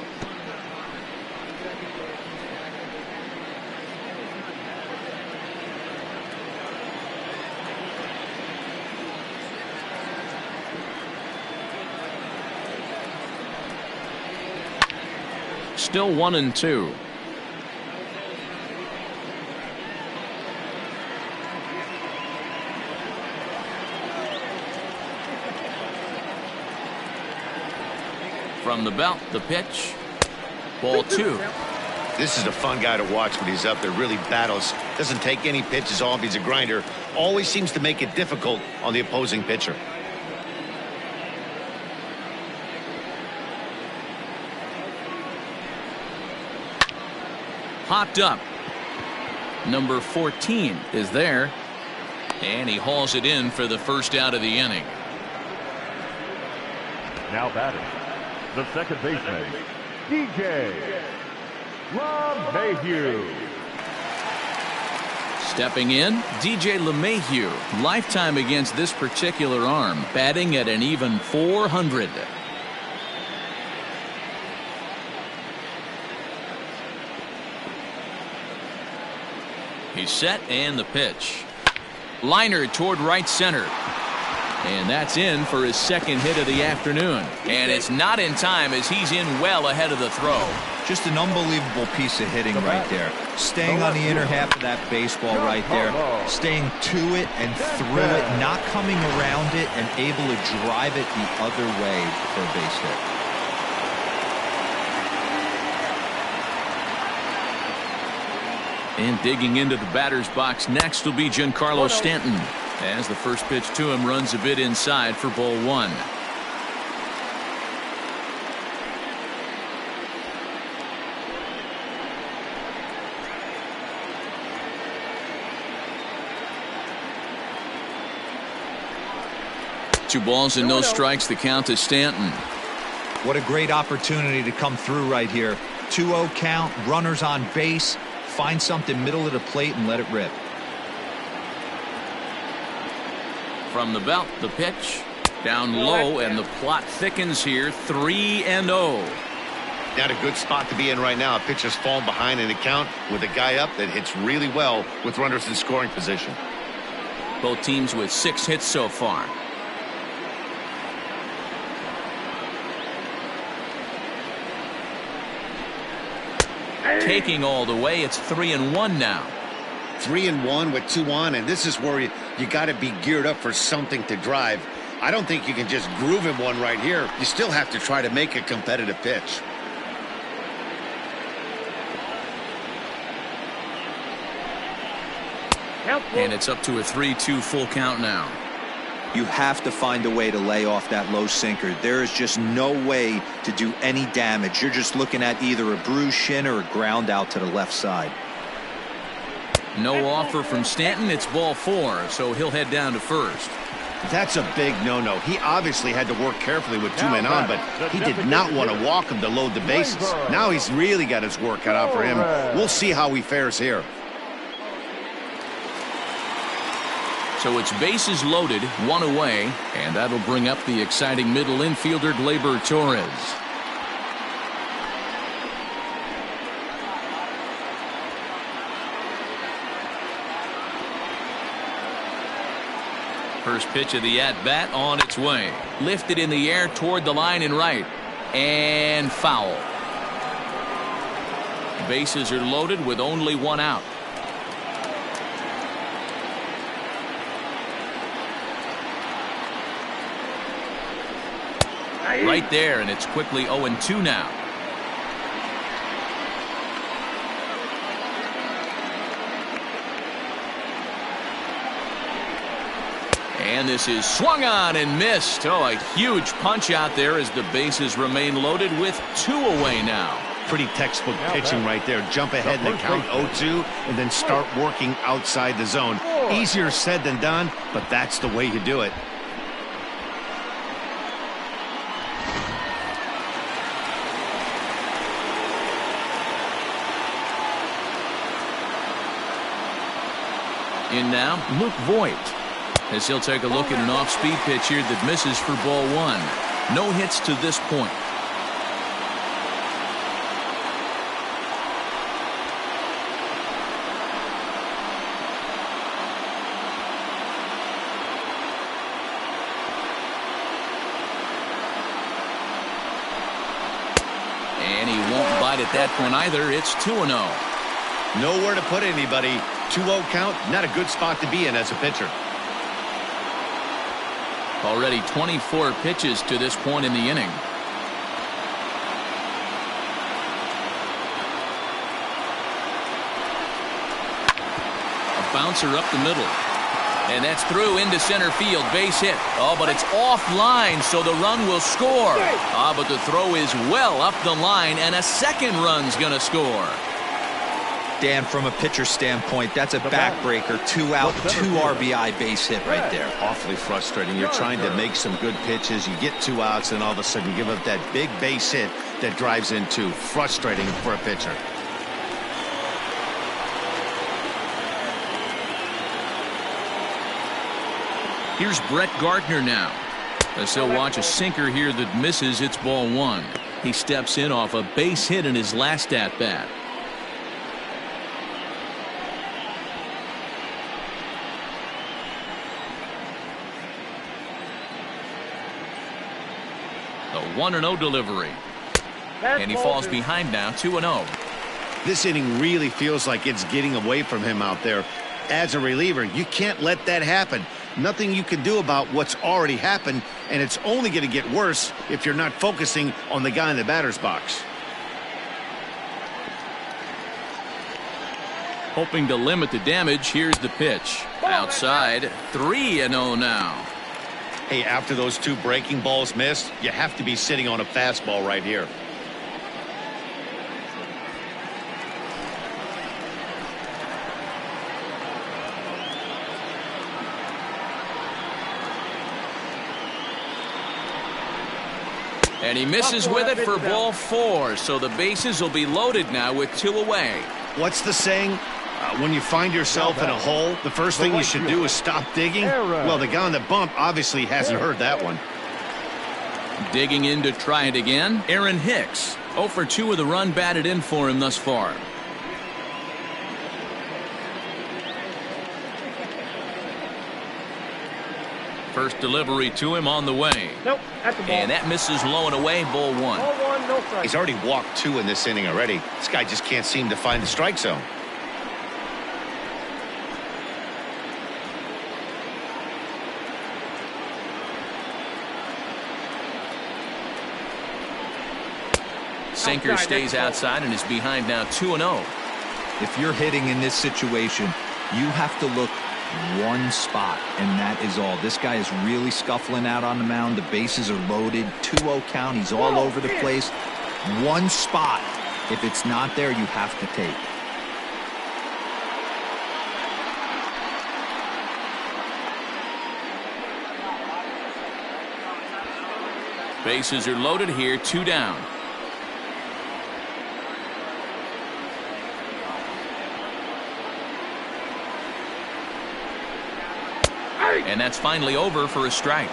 Still 1-2. From the belt, the pitch. Ball 2. This is a fun guy to watch when he's up there. Really battles. Doesn't take any pitches off. He's a grinder. Always seems to make it difficult on the opposing pitcher. Popped up. Number 14 is there. And he hauls it in for the first out of the inning. Now batting, the second baseman, DJ LeMahieu. Stepping in, DJ LeMahieu. Lifetime against this particular arm, batting at an even .400. He's set, and the pitch. Liner toward right center. And that's in for his second hit of the afternoon. And it's not in time as he's in well ahead of the throw. Just an unbelievable piece of hitting right there. Staying on the inner half of that baseball right there. Staying to it and through it. Not coming around it and able to drive it the other way for a base hit. And digging into the batter's box next will be Giancarlo Stanton, as the first pitch to him runs a bit inside for ball 1. Two balls and no strikes. The count to Stanton. What a great opportunity to come through right here. 2-0 count, runners on base. Find something middle of the plate and let it rip. From the belt, the pitch. Down low, and the plot thickens here. 3-0. Not a good spot to be in right now. A pitcher's fallen behind in the count with a guy up that hits really well with runners in scoring position. Both teams with 6 hits so far. Taking all the way, it's 3-1 now. 3-1 with 2 on, and this is where you got to be geared up for something to drive. I don't think you can just groove him one right here. You still have to try to make a competitive pitch. And it's up to a 3-2 full count now. You have to find a way to lay off that low sinker. There is just no way to do any damage. You're just looking at either a bruised shin or a ground out to the left side. No offer from Stanton. It's ball 4, so he'll head down to first. That's a big no-no. He obviously had to work carefully with 2 men on, but he did not want to walk him to load the bases. Now he's really got his work cut out for him. We'll see how he fares here. So it's bases loaded, 1 away, and that'll bring up the exciting middle infielder Gleyber Torres. First pitch of the at-bat on its way. Lifted in the air toward the line and right. And foul. Bases are loaded with only 1 out. Right there, and it's quickly 0-2 now. And this is swung on and missed. Oh, a huge punch out there as the bases remain loaded with 2 away now. Pretty textbook pitching right there. Jump ahead in the count 0-2 and then start working outside the zone. Easier said than done, but that's the way you do it. In now, Luke Voigt, as he'll take a look at an off-speed pitch here that misses for ball 1. No hits to this point. And he won't bite at that point either. It's 2-0. Nowhere to put anybody. 2-0 count, not a good spot to be in as a pitcher. Already 24 pitches to this point in the inning. A bouncer up the middle. And that's through into center field. Base hit. Oh, but it's offline, so the run will score. But the throw is well up the line, and a second run's going to score. Dan, from a pitcher standpoint, that's a backbreaker. 2 out, 2 RBI base hit right there. Awfully frustrating. You're trying to make some good pitches. You get 2 outs, and all of a sudden you give up that big base hit that drives in 2. Frustrating for a pitcher. Here's Brett Gardner now, as he'll watch a sinker here that misses. It's ball 1. He steps in off a base hit in his last at-bat. The 1-0 delivery. And he falls behind now, 2-0. This inning really feels like it's getting away from him out there. As a reliever, you can't let that happen. Nothing you can do about what's already happened, and it's only going to get worse if you're not focusing on the guy in the batter's box. Hoping to limit the damage, here's the pitch. Outside, 3-0 now. Hey, after those 2 breaking balls missed, you have to be sitting on a fastball right here. And he misses with it for ball 4, so the bases will be loaded now with 2 away. What's the saying? When you find yourself in a hole, the first thing you should do is stop digging. Well, the guy on the bump obviously hasn't heard that one. Digging in to try it again. Aaron Hicks. 0 for 2 with a run batted in for him thus far. First delivery to him on the way. Nope, that's the ball. And that misses low and away, ball 1. Ball 1, no strike. He's already walked 2 in this inning already. This guy just can't seem to find the strike zone. Sinker stays outside and is behind now 2-0. If you're hitting in this situation, you have to look one spot, and that is all. This guy is really scuffling out on the mound. The bases are loaded. 2-0 count. He's all over the place. One spot. If it's not there, you have to take. Bases are loaded here, 2 down. And that's finally over for a strike.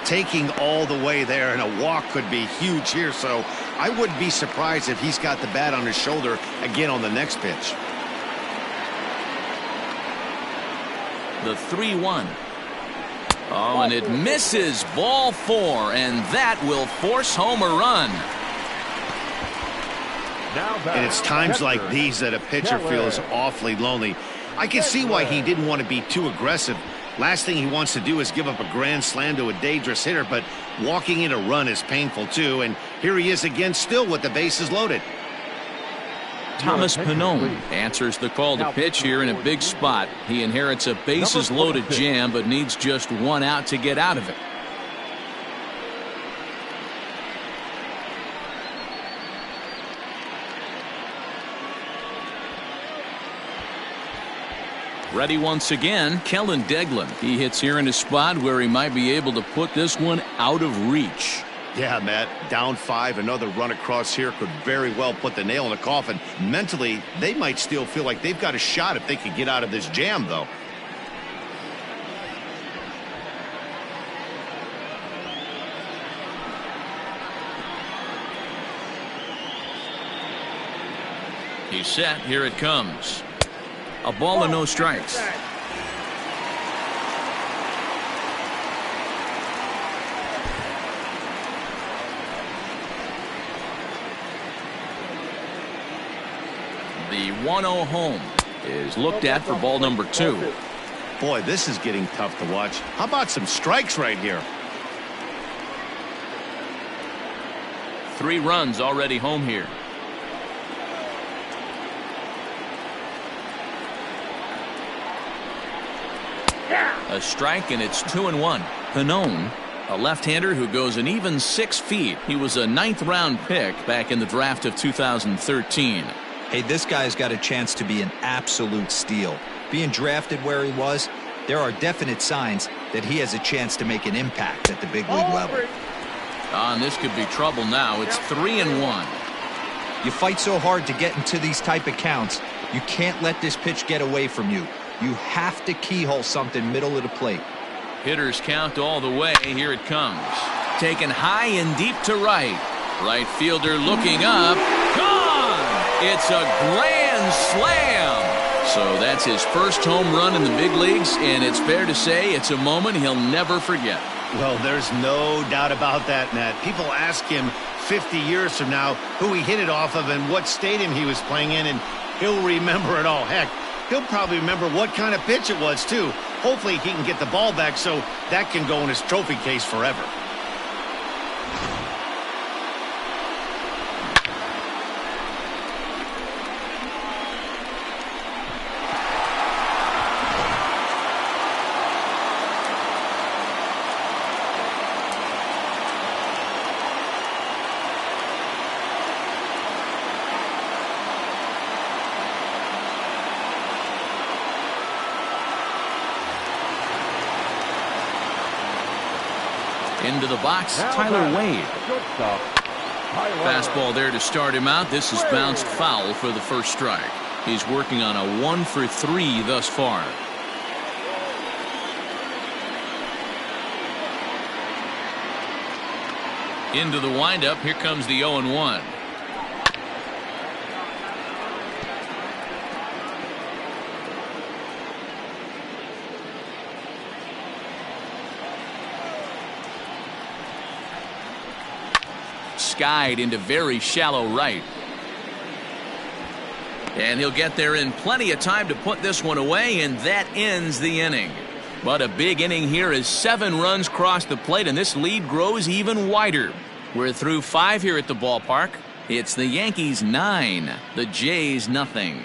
Taking all the way there, and a walk could be huge here, so I wouldn't be surprised if he's got the bat on his shoulder again on the next pitch. The 3-1. Oh, and it misses, ball 4, and that will force home a run. And it's times like these that a pitcher feels awfully lonely. I can see why he didn't want to be too aggressive. Last thing he wants to do is give up a grand slam to a dangerous hitter, but walking in a run is painful too, and here he is again still with the bases loaded. Thomas Pannone answers the call to pitch here in a big spot. He inherits a bases loaded jam, but needs just 1 out to get out of it. Ready once again, Kellen Deglin. He hits here in a spot where he might be able to put this one out of reach. Yeah, Matt, down 5, another run across here could very well put the nail in the coffin. Mentally, they might still feel like they've got a shot if they could get out of this jam, though. He's set. Here it comes. A ball and no strikes. The 1-0 home is looked at for ball number 2. Boy, this is getting tough to watch. How about some strikes right here? 3 runs already home here. A strike, and it's 2-1. Pannone, a left-hander who goes an even 6 feet. He was a 9th-round pick back in the draft of 2013. Hey, this guy's got a chance to be an absolute steal. Being drafted where he was, there are definite signs that he has a chance to make an impact at the big league level. And this could be trouble now. It's 3-1. You fight so hard to get into these type of counts, you can't let this pitch get away from you. You have to keyhole something middle of the plate. Hitters count all the way. Here it comes. Taken high and deep to right. Right fielder looking up. Gone! It's a grand slam. So that's his first home run in the big leagues, and it's fair to say it's a moment he'll never forget. Well, there's no doubt about that, Matt. People ask him 50 years from now who he hit it off of and what stadium he was playing in, and he'll remember it all. Heck, he'll probably remember what kind of pitch it was, too. Hopefully he can get the ball back so that can go in his trophy case forever. Into the box, Tyler Wade. Fastball there to start him out. This is bounced foul for the first strike. He's working on a 1 for 3 thus far. Into the windup. Here comes the 0-1. Skied into very shallow right. And he'll get there in plenty of time to put this one away, and that ends the inning. But a big inning here as 7 runs cross the plate, and this lead grows even wider. We're through 5 here at the ballpark. It's the Yankees 9, the Jays nothing.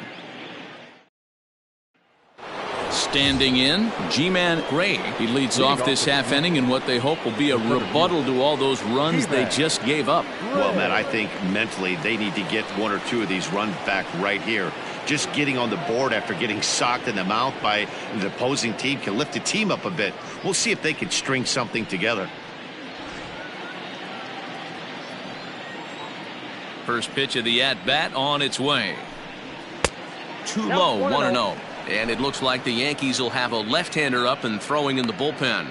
Standing in, G-Man Gray. He leads off this half inning in what they hope will be a rebuttal to all those runs they just gave up. Well, Matt, I think mentally they need to get 1 or 2 of these runs back right here. Just getting on the board after getting socked in the mouth by the opposing team can lift the team up a bit. We'll see if they can string something together. First pitch of the at-bat on its way. Too low, 1-0. And it looks like the Yankees will have a left-hander up and throwing in the bullpen.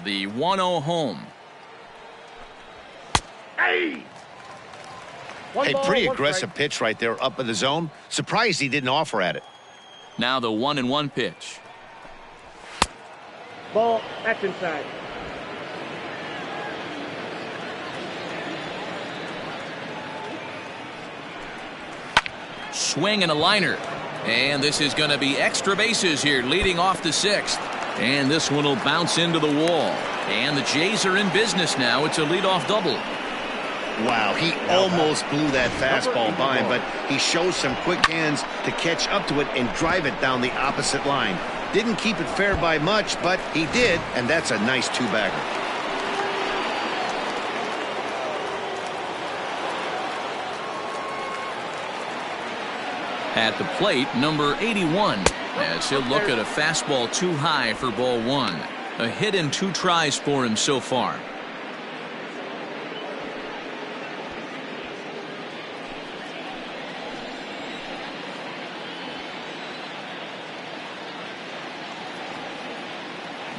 The 1-0 home. Hey, pretty aggressive pitch right there up in the zone. Surprised he didn't offer at it. Now the 1-1 pitch. Ball, that's inside. Swing and a liner. And this is going to be extra bases here leading off the 6th. And this one will bounce into the wall. And the Jays are in business now. It's a leadoff double. Wow, he almost blew that fastball by him, but he shows some quick hands to catch up to it and drive it down the opposite line. Didn't keep it fair by much, but he did, and that's a nice 2-bagger. At the plate, number 81, as he'll look at a fastball too high for ball 1. A hit in 2 tries for him so far.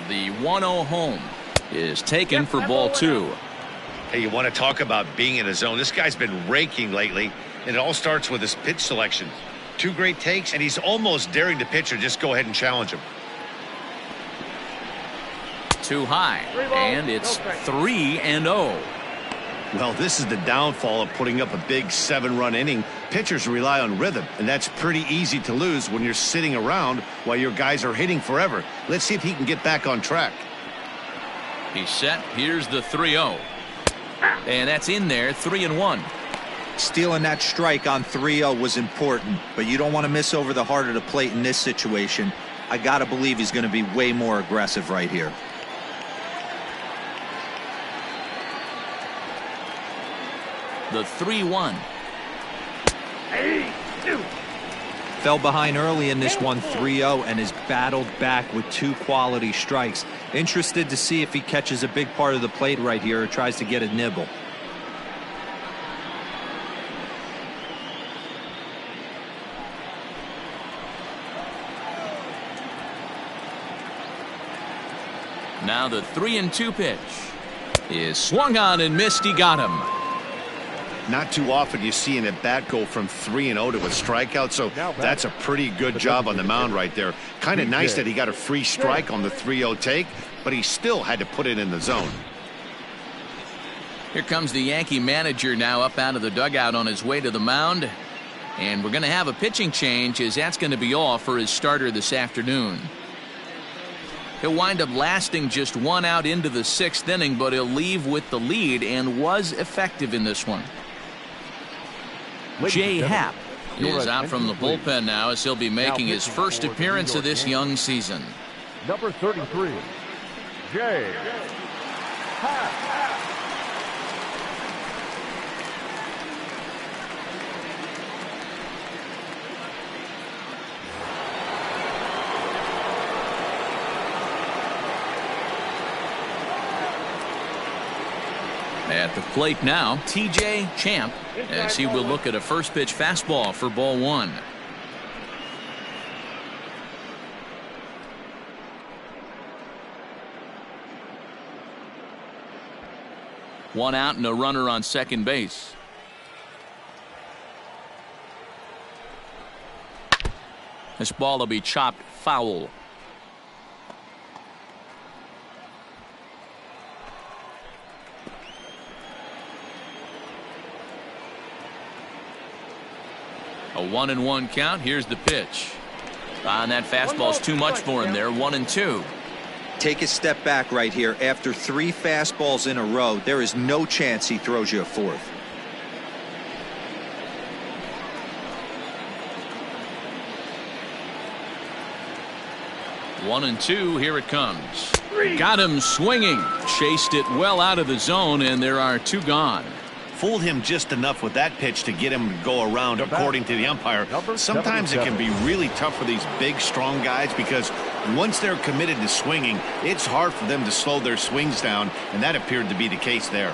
The 1-0 home is taken for ball 2. Hey, you want to talk about being in a zone? This guy's been raking lately, and it all starts with his pitch selection. 2 great takes, and he's almost daring the pitcher just go ahead and challenge him. Too high, and it's 3-0. Well, this is the downfall of putting up a big 7-run inning. Pitchers rely on rhythm, and that's pretty easy to lose when you're sitting around while your guys are hitting forever. Let's see if he can get back on track. He's set. Here's the 3-0. And that's in there, 3-1. Stealing that strike on 3-0 was important, but you don't want to miss over the heart of the plate in this situation. I got to believe he's going to be way more aggressive right here. The 3-1. Fell behind early in this one, 3-0, and has battled back with 2 quality strikes. Interested to see if he catches a big part of the plate right here or tries to get a nibble. Now the 3-2 pitch is swung on and missed. He got him. Not too often you see an at-bat go from 3-0 to a strikeout, so that's a pretty good job on the mound right there. Kind of nice that he got a free strike on the 3-0 take, but he still had to put it in the zone. Here comes the Yankee manager now up out of the dugout on his way to the mound. And we're going to have a pitching change, as that's going to be all for his starter this afternoon. He'll wind up lasting just 1 out into the 6th inning, but he'll leave with the lead and was effective in this one. Jay Happ is out from the bullpen now, as he'll be making his first appearance of this young season. Number 33, Jay Happ. At the plate now, TJ Champ, as he will look at a first pitch fastball for ball one. One out and a runner on second base. This ball will be chopped foul. A 1-1 count. Here's the pitch. And that fastball's too much for him there. 1-2. Take a step back right here. After 3 fastballs in a row, there is no chance he throws you a fourth. One and two. Here it comes. Got him swinging. Chased it well out of the zone, and there are 2 gone. Fooled him just enough with that pitch to get him to go around, according to the umpire. Sometimes it can be really tough for these big, strong guys because once they're committed to swinging, it's hard for them to slow their swings down, and that appeared to be the case there.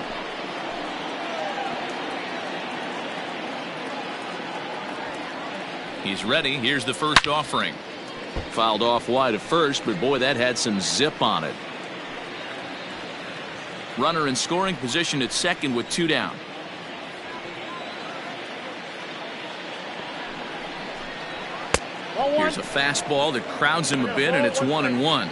He's ready. Here's the first offering. Fouled off wide at first, but boy, that had some zip on it. Runner in scoring position at second with 2 down. Here's a fastball that crowds him a bit, and it's 1-1.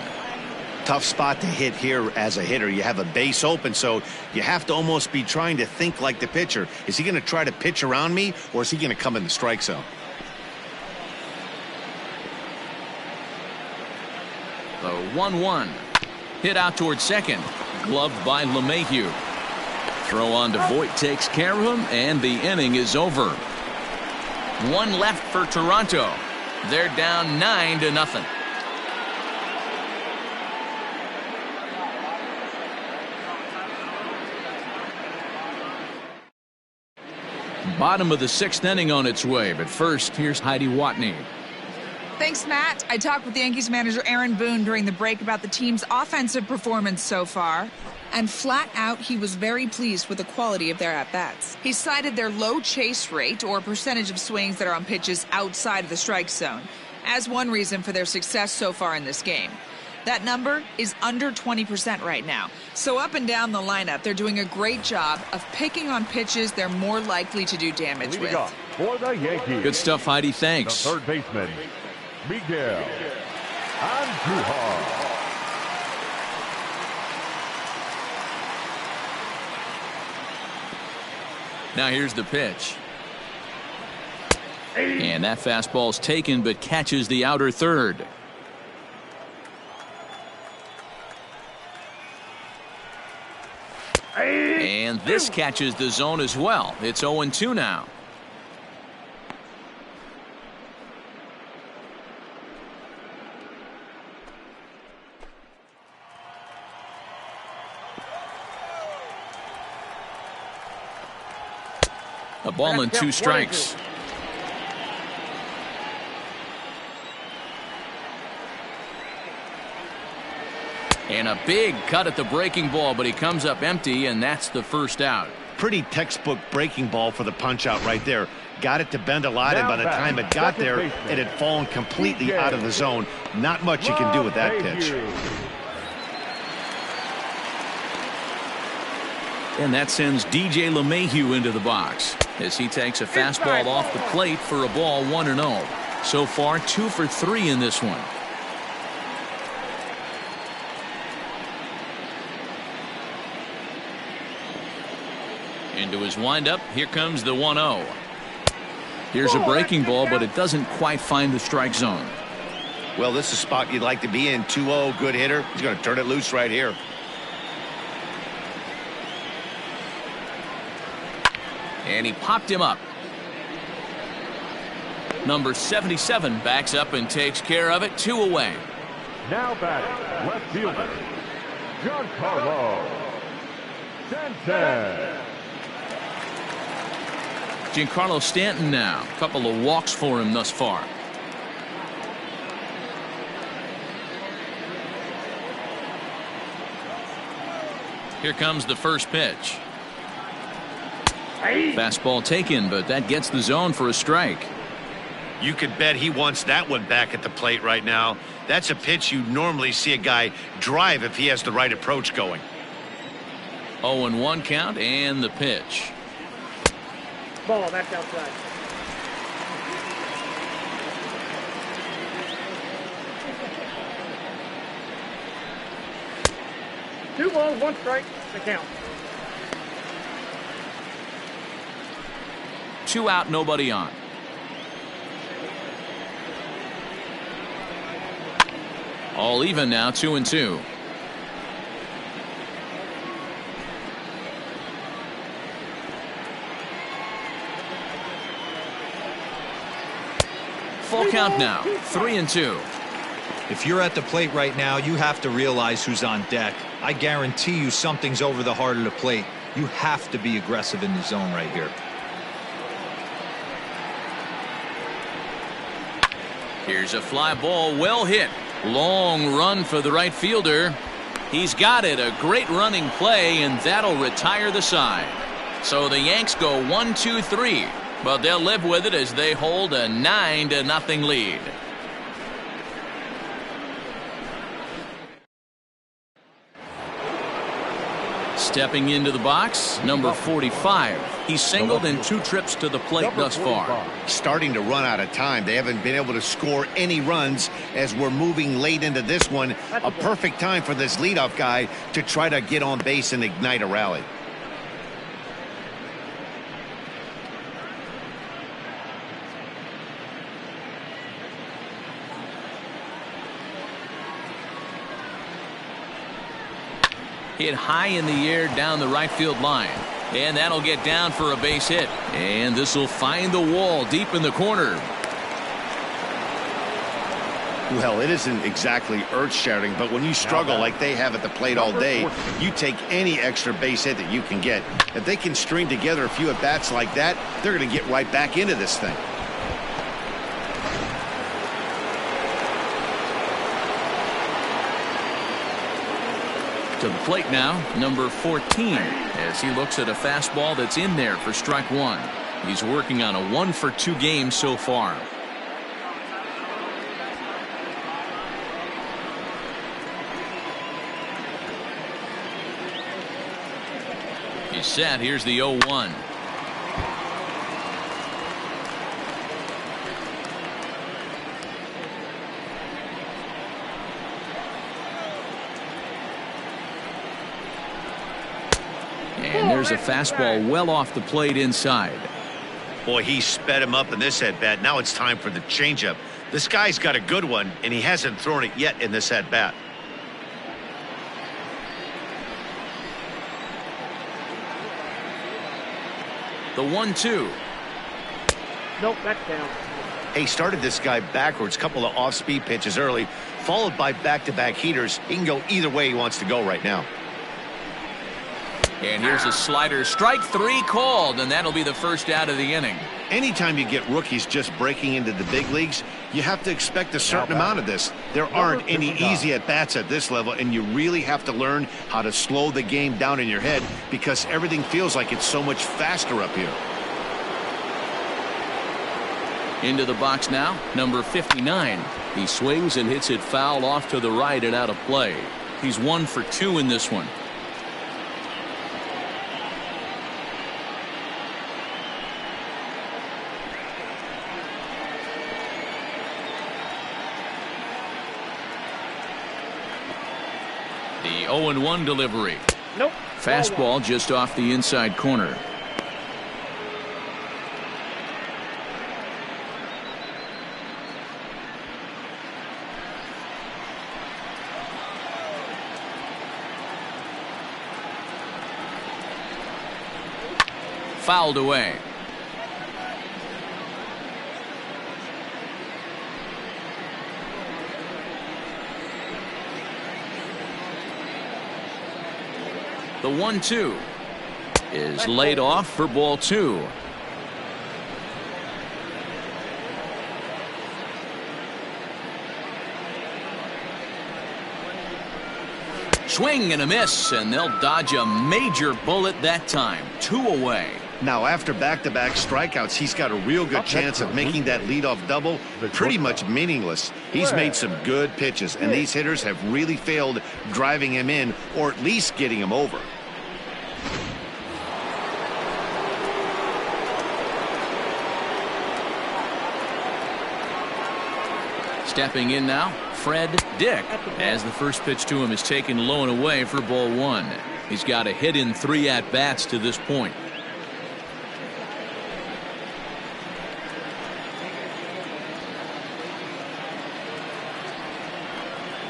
Tough spot to hit here as a hitter. You have a base open, so you have to almost be trying to think like the pitcher. Is he going to try to pitch around me, or is he going to come in the strike zone? The 1-1. Hit out towards second. Gloved by LeMahieu. Throw on to Voit takes care of him, and the inning is over. 1 left for Toronto. They're down 9-0. Bottom of the 6th inning on its way, but first, here's Heidi Watney. Thanks, Matt. I talked with Yankees manager Aaron Boone during the break about the team's offensive performance so far. And flat out, he was very pleased with the quality of their at-bats. He cited their low chase rate, or percentage of swings that are on pitches outside of the strike zone, as one reason for their success so far in this game. That number is under 20% right now. So up and down the lineup, they're doing a great job of picking on pitches they're more likely to do damage with. For the Yankees, Good stuff, Heidi. Thanks. the third baseman, Miguel Andujar. Now here's the pitch. And that fastball's taken, but catches the outer third. And this catches the zone as well. It's 0-2 now. A ball and 2 strikes. And a big cut at the breaking ball, but he comes up empty, and that's the first out. Pretty textbook breaking ball for the punch out right there. Got it to bend a lot, and by the time it got there, it had fallen completely out of the zone. Not much you can do with that pitch. And that sends DJ LeMahieu into the box as he takes a fastball off the plate for a ball 1-0. So far 2 for 3 in this one. Into his windup. Here comes the 1-0. Here's a breaking ball, but it doesn't quite find the strike zone. Well, this is a spot you'd like to be in. 2-0, good hitter. He's going to turn it loose right here. And he popped him up. Number 77 backs up and takes care of it. 2 away. Now batting, left fielder, Giancarlo Stanton. Giancarlo Stanton now. A couple of walks for him thus far. Here comes the first pitch. Fastball taken, but that gets the zone for a strike. You could bet he wants that one back at the plate right now. That's a pitch you normally see a guy drive if he has the right approach going. 0-1 count and the pitch. Ball, that's outside. Two balls, one strike, the count. 2 out, nobody on. All even now, 2-2. Full count now, 3-2. If you're at the plate right now, you have to realize who's on deck. I guarantee you something's over the heart of the plate. You have to be aggressive in the zone right here. Here's a fly ball, well hit. Long run for the right fielder. He's got it, a great running play, and that'll retire the side. So the Yanks go 1-2-3, but they'll live with it as they hold a 9-0 lead. Stepping into the box, number 45. He's singled in 2 trips to the plate thus far. Starting to run out of time. They haven't been able to score any runs as we're moving late into this one. A perfect time for this leadoff guy to try to get on base and ignite a rally. Hit high in the air down the right field line. And that'll get down for a base hit. And this will find the wall deep in the corner. Well, it isn't exactly earth-shattering, but when you struggle like they have at the plate all day, you take any extra base hit that you can get. If they can string together a few at-bats like that, they're going to get right back into this thing. To the plate now, number 14, as he looks at a fastball that's in there for strike 1. He's working on a 1-for-2 game so far. He's set. Here's the 0-1. And there's a fastball well off the plate inside. Boy, he sped him up in this at-bat. Now it's time for the changeup. This guy's got a good one, and he hasn't thrown it yet in this at-bat. The 1-2. Nope, that's down. He started this guy backwards, couple of off-speed pitches early, followed by back-to-back heaters. He can go either way he wants to go right now. And here's a slider. Strike 3 called, and that'll be the first out of the inning. Anytime you get rookies just breaking into the big leagues, you have to expect a certain amount of this. There aren't any easy at-bats at this level, and you really have to learn how to slow the game down in your head because everything feels like it's so much faster up here. Into the box now, number 59. He swings and hits it foul off to the right and out of play. He's 1 for 2 in this one. The 0-1 delivery. Nope. Fastball just off the inside corner. Fouled away. The 1-2 is laid off for ball 2. Swing and a miss, and they'll dodge a major bullet that time. 2 away. Now, after back-to-back strikeouts, he's got a real good chance of making that leadoff double pretty much meaningless. He's made some good pitches, and these hitters have really failed driving him in or at least getting him over. Stepping in now, Fred Dick, as the first pitch to him is taken low and away for ball one. He's got a hit in 3 at-bats to this point.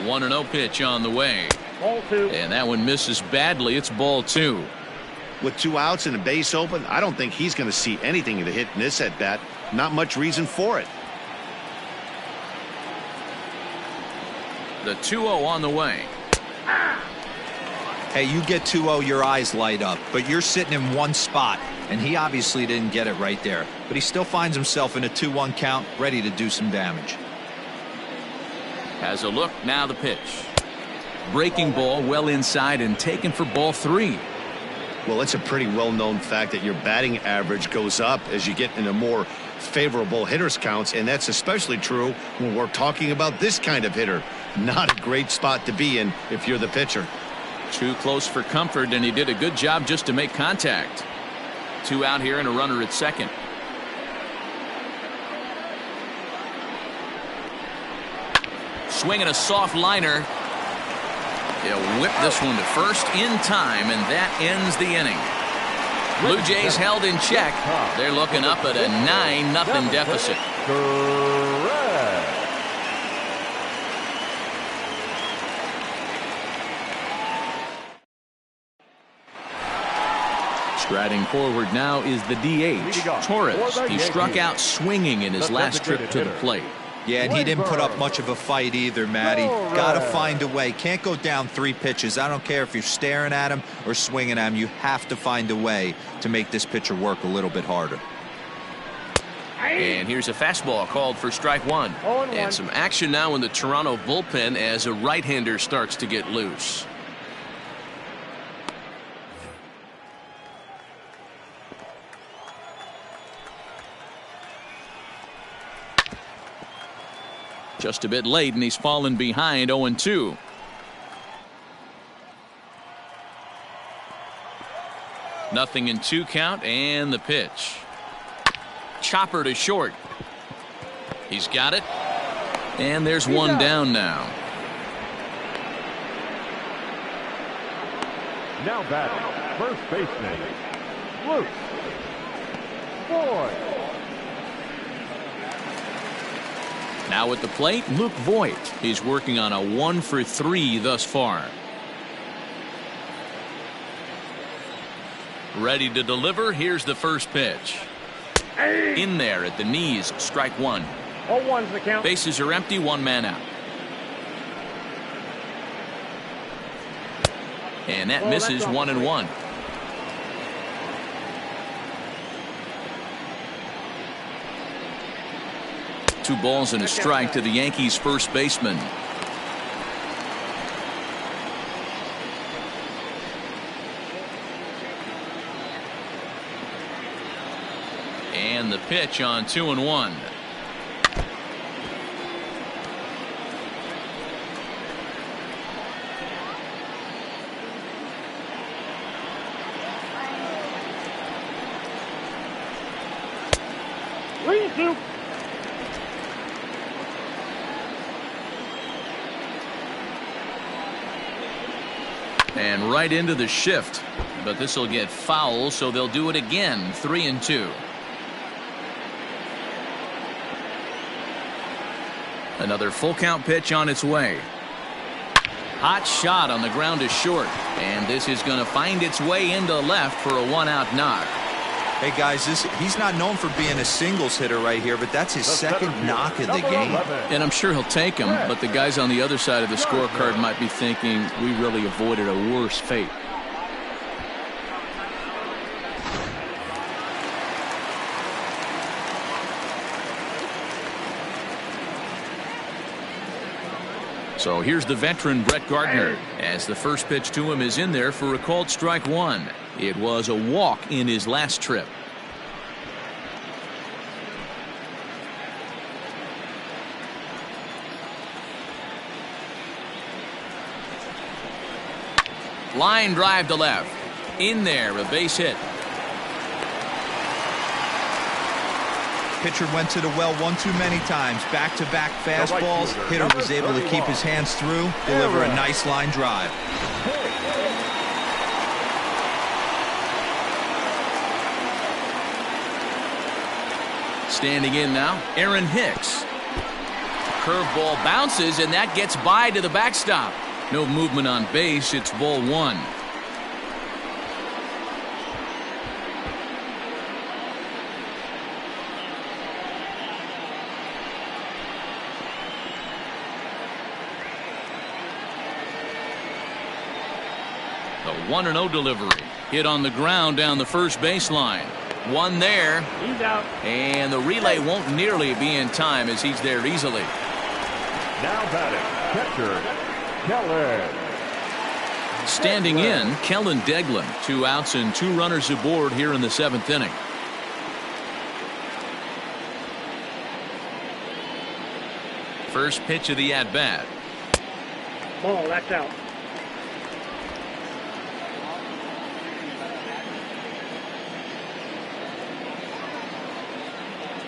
One 1-0 pitch on the way. Ball 2. And that one misses badly. It's ball 2. With 2 outs and a base open, I don't think he's going to see anything to hit in this at-bat. Not much reason for it. The 2-0 on the way. Hey, you get 2-0, your eyes light up, but you're sitting in one spot, and he obviously didn't get it right there. But he still finds himself in a 2-1 count, ready to do some damage. Has a look, now the pitch. Breaking ball well inside and taken for ball 3. Well, it's a pretty well-known fact that your batting average goes up as you get into more favorable hitters counts, and that's especially true when we're talking about this kind of hitter. Not a great spot to be in if you're the pitcher. Too close for comfort, and he did a good job just to make contact. 2 out here and a runner at second. Swinging a soft liner. He'll whip this one to first in time, and that ends the inning. Blue Jays held in check. They're looking up at a 9-0 deficit. Striding forward now is the DH, Torres. He struck out swinging in his last trip to the plate. Yeah, and he didn't put up much of a fight either, Matty. Got to find a way. Can't go down 3 pitches. I don't care if you're staring at him or swinging at him. You have to find a way to make this pitcher work a little bit harder. And here's a fastball called for strike 1. And some action now in the Toronto bullpen as a right-hander starts to get loose. Just a bit late, and he's fallen behind 0-2. Nothing in 2 count, and the pitch. Chopper to short. He's got it. And there's one down now. Now batting, first baseman, Luke Voigt. Now at the plate, Luke Voigt. He's working on a 1-for-3 thus far. Ready to deliver. Here's the first pitch. In there at the knees, strike 1. 0-1's the count. Bases are empty, 1 man out. And that misses 1-1. Two balls and a strike to the Yankees first baseman. And the pitch on 2-1. Lean to. And right into the shift, but this will get foul, so they'll do it again. 3-2. Another full count pitch on its way. Hot shot on the ground is short, and this is going to find its way into left for a 1-out knock. Hey guys, he's not known for being a singles hitter right here, but that's his second knock of the game. And I'm sure he'll take him, but the guys on the other side of the scorecard might be thinking we really avoided a worse fate. So here's the veteran Brett Gardner, as the first pitch to him is in there for a called strike 1. It was a walk in his last trip. Line drive to left. In there, a base hit. Pitcher went to the well one too many times. Back-to-back fastballs. Hitter was able to keep his hands through, deliver a nice line drive. Standing in now, Aaron Hicks. Curveball bounces, and that gets by to the backstop. No movement on base. It's ball one. The 1-0 delivery. Hit on the ground down the first baseline. One there. He's out. And the relay won't nearly be in time as he's there easily. Now batting, catcher, Kellen. Standing in, Kellen Deglin. 2 outs and 2 runners aboard here in the 7th inning. First pitch of the at-bat. Ball, that's out.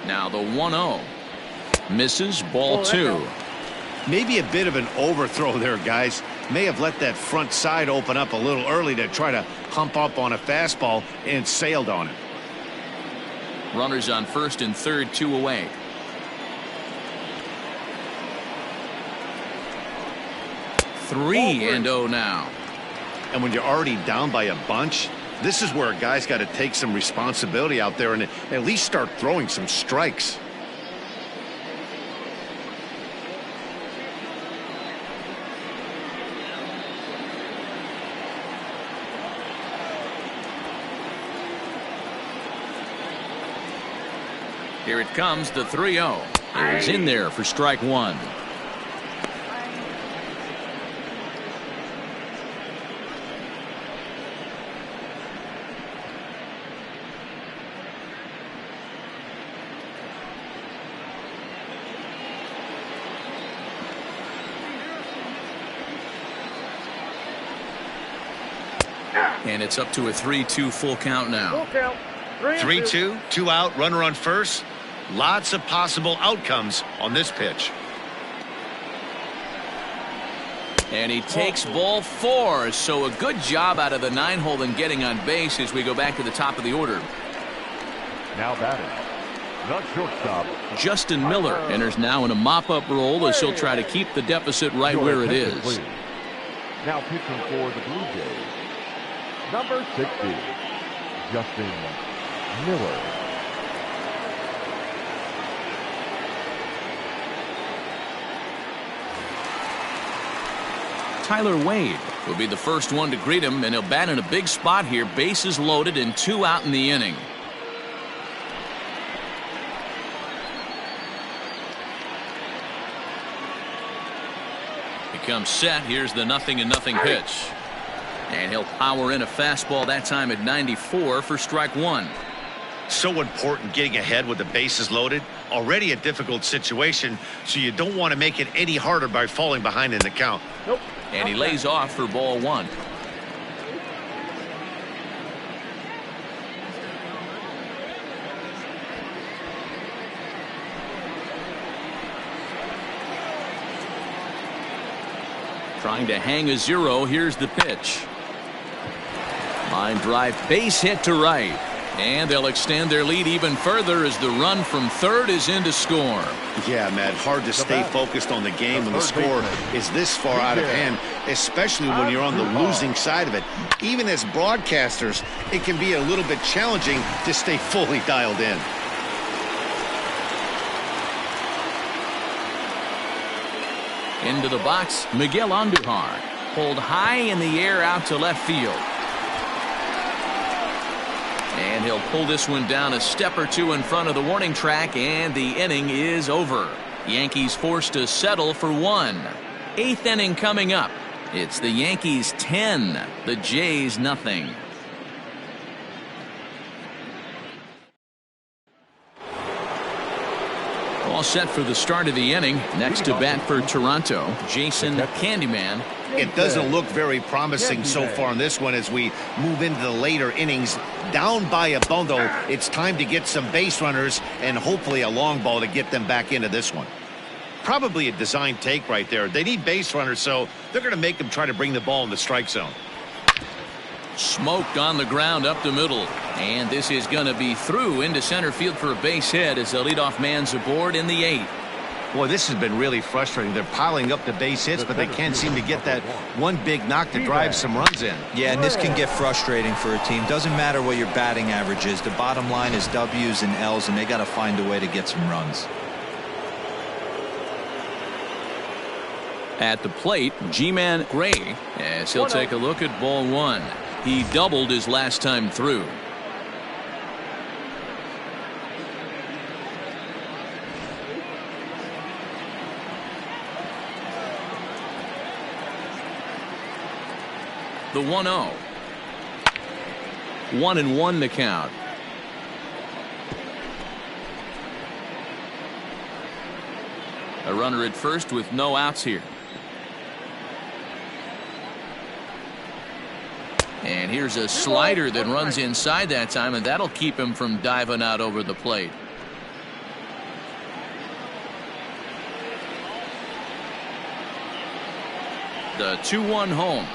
Now the 1-0. Misses, ball 2. Maybe a bit of an overthrow there, guys. May have let that front side open up a little early to try to hump up on a fastball and sailed on it. Runners on first and third, 2 away. Three and 0 now. And when you're already down by a bunch, this is where a guy's got to take some responsibility out there and at least start throwing some strikes. Here it comes, the 3-0. It is in there for strike 1. And it's up to a 3-2 full count now. Full count. 3-2, 2 out, runner on first. Lots of possible outcomes on this pitch. And he takes ball 4. So a good job out of the 9-hole in getting on base as we go back to the top of the order. Now batting, the shortstop, Justin Miller enters now in a mop-up role as he'll try to keep the deficit right where it is. please. Now pitching for the Blue Jays, number 60, Justin Miller. Tyler Wade will be the first one to greet him, and he'll bat in a big spot here. Bases loaded and 2 out in the inning. He comes set. Here's the 0-0 pitch. And he'll power in a fastball that time at 94 for strike 1. So important getting ahead with the bases loaded. Already a difficult situation, so you don't want to make it any harder by falling behind in the count. Nope. And he lays off for ball 1. Trying to hang a 0. Here's the pitch. Line drive, base hit to right. And they'll extend their lead even further as the run from third is in to score. Yeah, Matt, hard to stay focused on the game when the score is this far out of hand, especially when you're on the losing side of it. Even as broadcasters, it can be a little bit challenging to stay fully dialed in. Into the box, Miguel Andujar. Pulled high in the air out to left field. And he'll pull this one down a step or 2 in front of the warning track, and the inning is over. Yankees forced to settle for 1. 8th inning coming up. It's the Yankees 10, the Jays nothing. All set for the start of the inning. Next to bat for Toronto, Jason Candyman. It doesn't look very promising so far in this one as we move into the later innings. Down by a bundle, it's time to get some base runners and hopefully a long ball to get them back into this one. Probably a design take right there. They need base runners, so they're going to make them try to bring the ball in the strike zone. Smoked on the ground up the middle. And this is going to be through into center field for a base hit as the leadoff man's aboard in the 8th. Boy, this has been really frustrating. They're piling up the base hits, but they can't seem to get that one big knock to drive some runs in. Yeah, and this can get frustrating for a team. Doesn't matter what your batting average is. The bottom line is W's and L's, and they got to find a way to get some runs. At the plate, G-Man Gray, as he'll take a look at ball 1. He doubled his last time through. The 1-0. 1-1 the count. A runner at first with no outs here. And here's a slider that runs inside that time, and that'll keep him from diving out over the plate. The 2-1 home.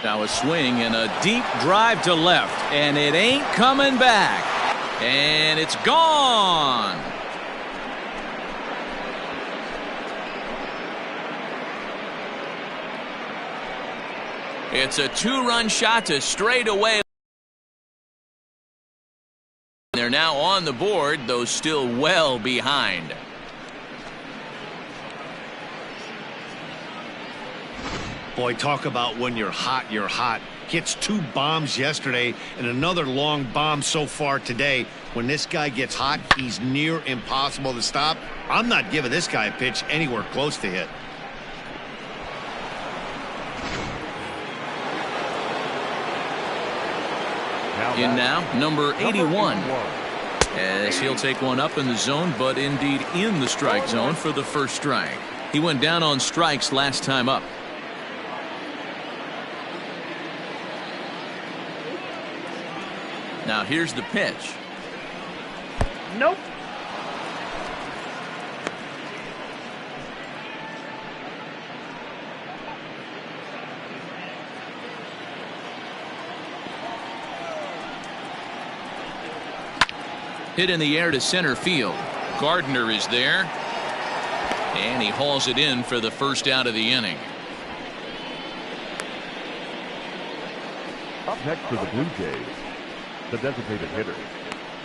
Now a swing and a deep drive to left, and it ain't coming back. And it's gone. It's a 2-run shot to straightaway. They're now on the board, though still well behind. Boy, talk about when you're hot, you're hot. Hits 2 bombs yesterday and another long bomb so far today. When this guy gets hot, he's near impossible to stop. I'm not giving this guy a pitch anywhere close to hit. In now, number 81. As he'll take one up in the zone, but indeed in the strike zone for the first strike. He went down on strikes last time up. Now here's the pitch. Nope. Hit in the air to center field. Gardner is there. And he hauls it in for the first out of the inning. Up next for the Blue Jays, the designated hitter,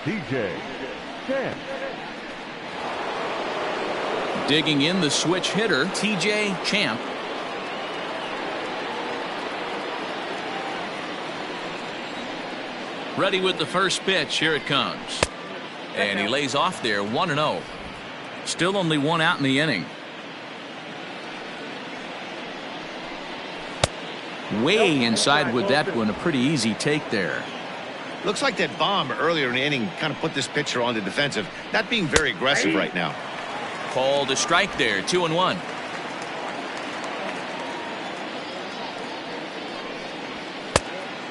TJ Champ. Digging in the switch hitter, TJ Champ. Ready with the first pitch. Here it comes. And he lays off there, 1-0. Still only 1 out in the inning. Way inside with that one. A pretty easy take there. Looks like that bomb earlier in the inning kind of put this pitcher on the defensive. Not being very aggressive right now. Called a strike there, 2-1.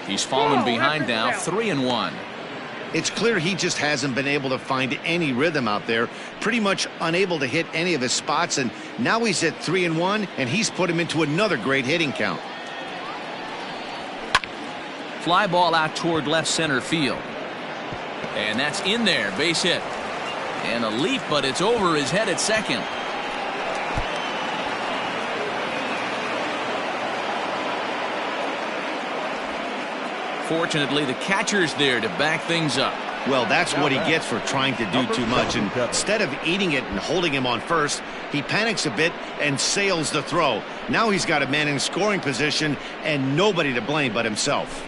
He's fallen behind now, 3-1. It's clear he just hasn't been able to find any rhythm out there. Pretty much unable to hit any of his spots, and now he's at 3-1, and he's put him into another great hitting count. Fly ball out toward left center field. And that's in there, base hit. And a leap, but it's over his head at second. Fortunately, the catcher's there to back things up. Well, that's what he gets for trying to do too much. And instead of eating it and holding him on first, he panics a bit and sails the throw. Now he's got a man in scoring position and nobody to blame but himself.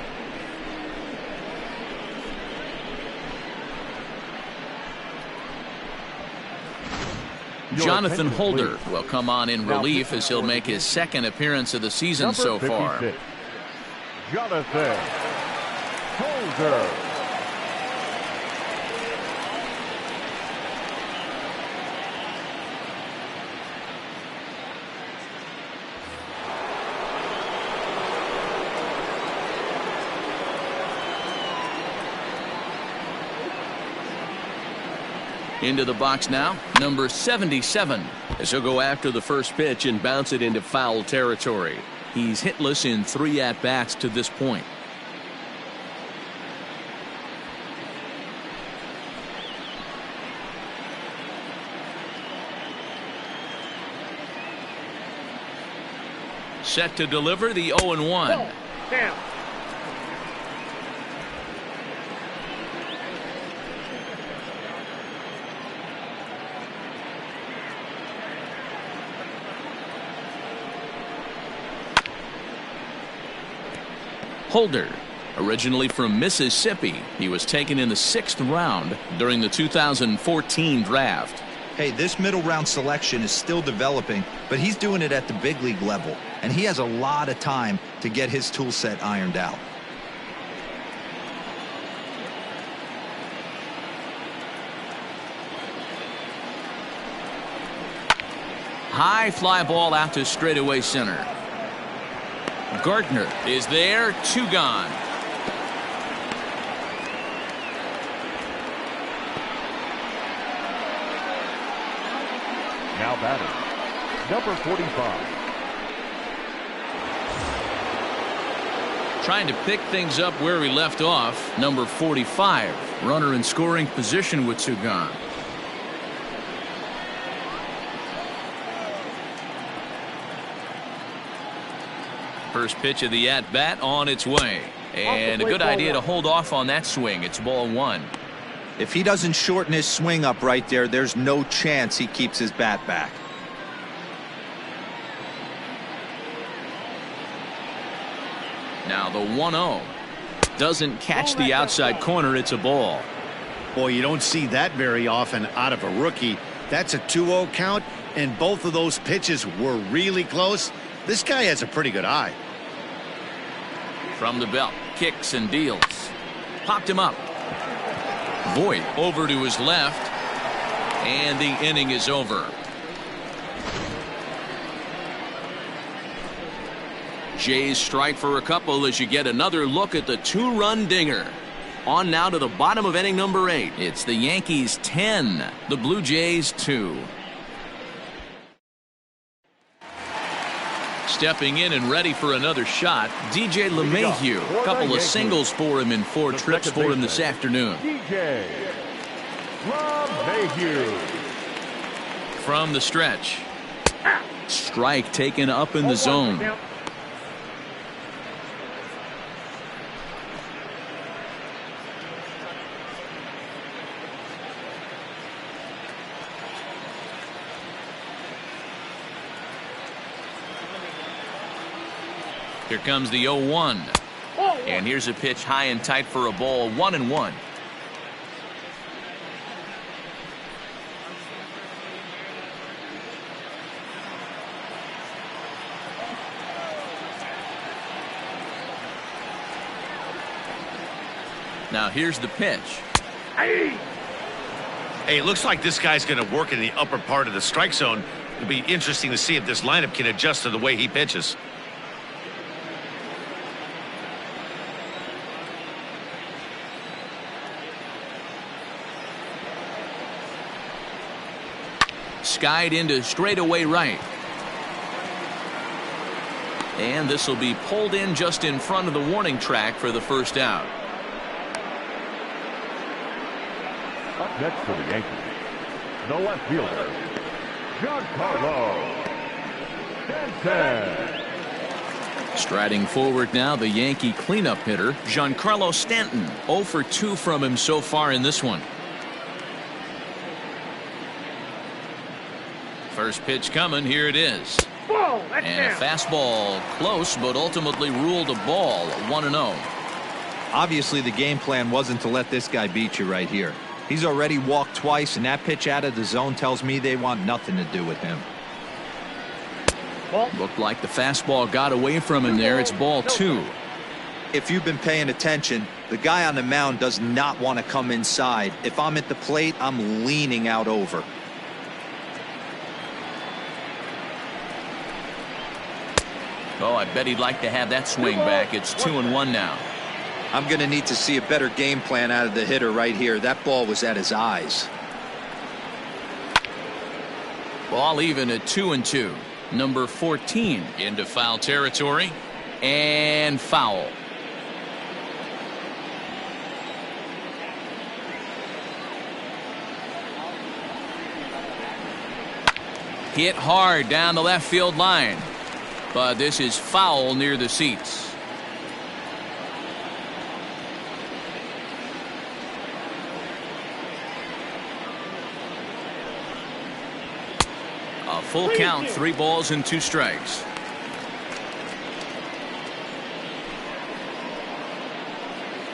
Jonathan Holder will come on in relief as he'll make his second appearance of the season so far. Jonathan Holder. Into the box now, number 77. As he'll go after the first pitch and bounce it into foul territory. He's hitless in 3 at-bats to this point. Set to deliver the 0-1. Down. Holder, originally from Mississippi, he was taken in the 6th round during the 2014 draft. Hey, this middle round selection is still developing, but he's doing it at the big league level, and he has a lot of time to get his tool set ironed out. High fly ball out to straightaway center. Gardner is there, 2 gone. Now batting, number 45. Trying to pick things up where we left off, number 45. Runner in scoring position with 2 gone. First pitch of the at-bat on its way. And a good idea to hold off on that swing. It's ball 1. If he doesn't shorten his swing up right there, there's no chance he keeps his bat back. Now the 1-0. Doesn't catch the outside corner. It's a ball. Boy, you don't see that very often out of a rookie. That's a 2-0 count, and both of those pitches were really close. This guy has a pretty good eye. From the belt, kicks and deals. Popped him up. Voit over to his left, and the inning is over. Jays strike for a couple as you get another look at the 2-run dinger. On now to the bottom of inning number 8. It's the Yankees 10, the Blue Jays 2. Stepping in and ready for another shot, DJ LeMahieu. A couple of singles for him in 4 trips for him this afternoon. DJ LeMahieu. From the stretch. Strike taken up in the zone. Here comes the 0-1. And here's a pitch high and tight for a ball, 1-1. Now here's the pitch. Hey, it looks like this guy's going to work in the upper part of the strike zone. It'll be interesting to see if this lineup can adjust to the way he pitches. Skied into straightaway right. And this will be pulled in just in front of the warning track for the first out. Up next for the Yankees, the left fielder, Giancarlo Stanton. Striding forward now, the Yankee cleanup hitter, Giancarlo Stanton. 0 for 2 from him so far in this one. First pitch coming, here it is. Whoa, that's And a down. fastball close, but ultimately ruled a ball, 1-0. Obviously, the game plan wasn't to let this guy beat you right here. He's already walked twice, and that pitch out of the zone tells me they want nothing to do with him. Looked like the fastball got away from him there. It's ball 2. If you've been paying attention, the guy on the mound does not want to come inside. If I'm at the plate, I'm leaning out over. Oh, I bet he'd like to have that swing back. It's 2-1 now. I'm going to need to see a better game plan out of the hitter right here. That ball was at his eyes. Ball even at 2-2. Number 14 into foul territory, and foul. Hit hard down the left field line, but this is foul near the seats. A full count, 3 balls and 2 strikes.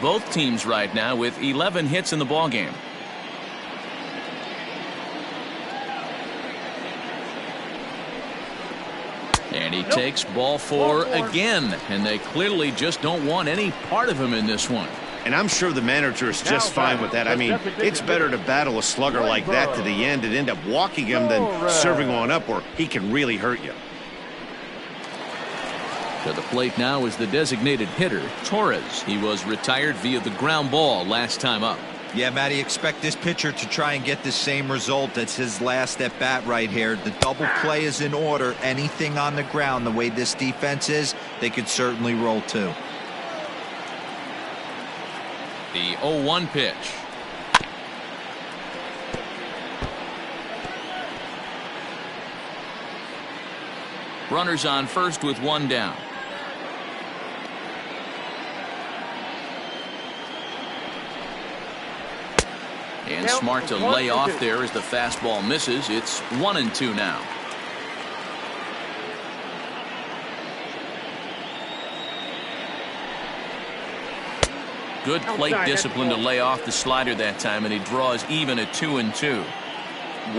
Both teams right now with 11 hits in the ballgame. And he takes ball 4 again, and they clearly just don't want any part of him in this one. And I'm sure the manager is just fine with that. I mean, it's better to battle a slugger like that to the end and end up walking him than serving one up where he can really hurt you. To the plate now is the designated hitter, Torres. He was retired via the ground ball last time up. Yeah, Matty, expect this pitcher to try and get the same result. That's his last at bat right here. The double play is in order. Anything on the ground, the way this defense is, they could certainly roll too. The 0-1 pitch. Runners on first with 1 down. And smart to lay off there as the fastball misses. It's 1-2 now. Good plate discipline to lay off the slider that time, and he draws even at 2-2.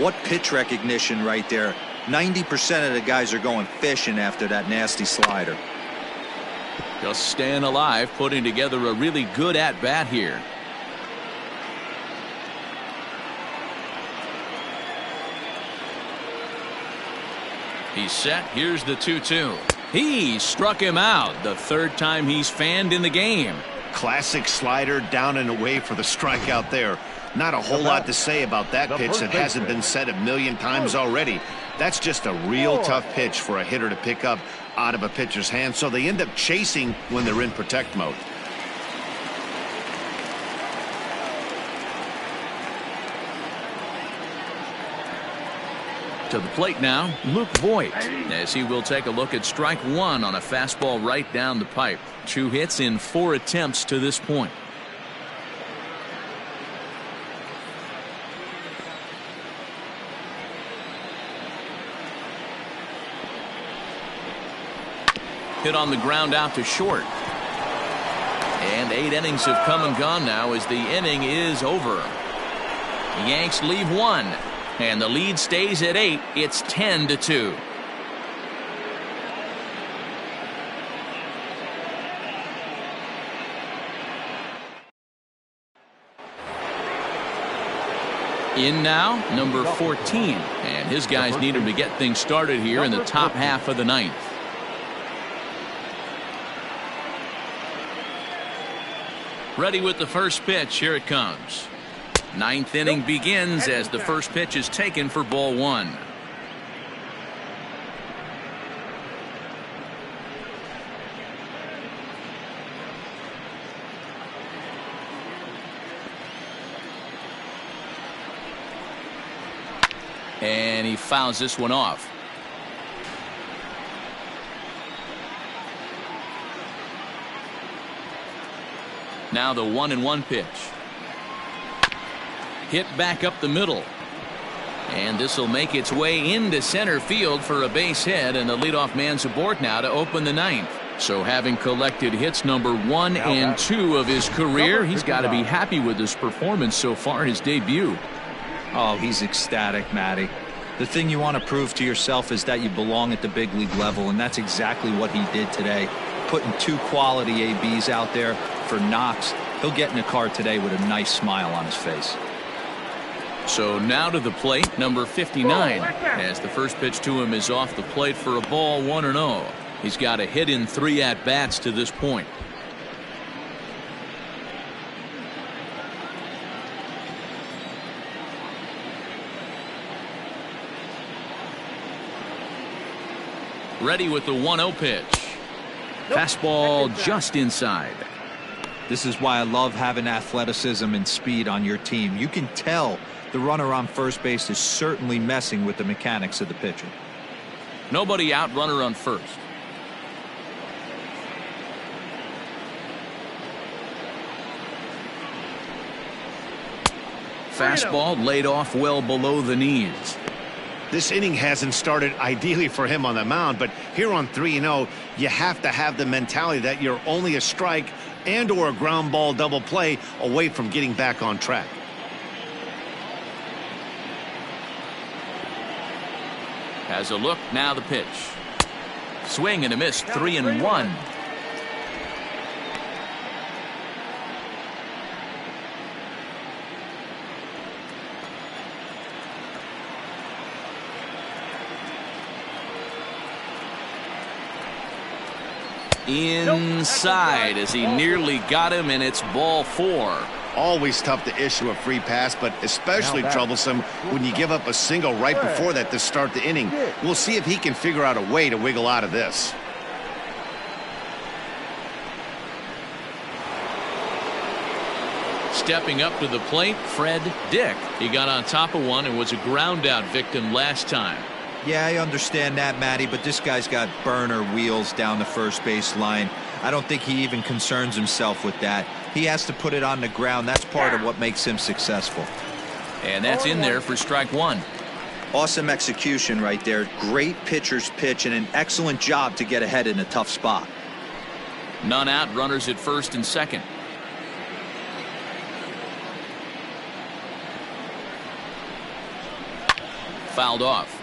What pitch recognition right there. 90% of the guys are going fishing after that nasty slider. Just staying alive, putting together a really good at-bat here. He's set. Here's the 2-2. He struck him out. The 3rd time he's fanned in the game. Classic slider down and away for the strikeout there. Not a whole lot to say about that pitch that hasn't been said a million times already. That's just a real tough pitch for a hitter to pick up out of a pitcher's hand, so they end up chasing when they're in protect mode. To the plate now, Luke Voigt, as he will take a look at strike 1 on a fastball right down the pipe. 2 hits in 4 attempts to this point. Hit on the ground out to short. And 8 innings have come and gone now as the inning is over. The Yanks leave 1. And the lead stays at 8. It's 10-2. In now, number 14. And his guys need him to get things started here in the top half of the 9th. Ready with the first pitch. Here it comes. 9th inning begins as the first pitch is taken for ball 1. And he fouls this one off. Now the 1-1 pitch. Hit back up the middle. And this will make its way into center field for a base hit, and the leadoff man's aboard now to open the 9th. So having collected hits number 1 and 2 of his career, he's got to be happy with his performance so far in his debut. Oh, he's ecstatic, Matty. The thing you want to prove to yourself is that you belong at the big league level, and that's exactly what he did today. Putting 2 quality ABs out there for Knox. He'll get in the car today with a nice smile on his face. So now to the plate, number 59, as the first pitch to him is off the plate for a ball, 1-0. He's got a hit in 3 at-bats to this point. Ready with the 1-0 pitch. Fastball just inside. This is why I love having athleticism and speed on your team. You can tell the runner on first base is certainly messing with the mechanics of the pitcher. Nobody out, runner on first. Fastball laid off well below the knees. This inning hasn't started ideally for him on the mound, but here on 3-0, you have to have the mentality that you're only a strike and or a ground ball double play away from getting back on track. Has a look, now the pitch. Swing and a miss, 3-1. Inside as he nearly got him, and it's ball 4. Always tough to issue a free pass, but especially troublesome when you give up a single right before that to start the inning. We'll see if he can figure out a way to wiggle out of this. Stepping up to the plate, Fred Dick. He got on top of one and was a ground out victim last time. Yeah, I understand that, Matty, but this guy's got burner wheels down the first base line. I don't think he even concerns himself with that. He has to put it on the ground. That's part of what makes him successful. And that's in there for strike 1. Awesome execution right there. Great pitcher's pitch and an excellent job to get ahead in a tough spot. None out, runners at first and second. Fouled off.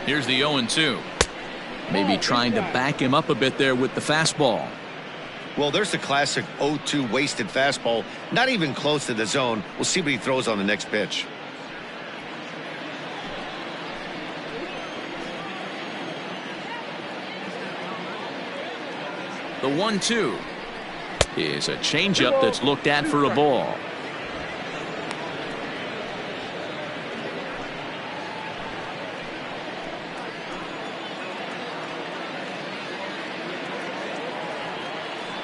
Here's the 0-2. Maybe trying to back him up a bit there with the fastball. Well, there's the classic 0-2 wasted fastball. Not even close to the zone. We'll see what he throws on the next pitch. The 1-2 is a changeup that's looked at for a ball.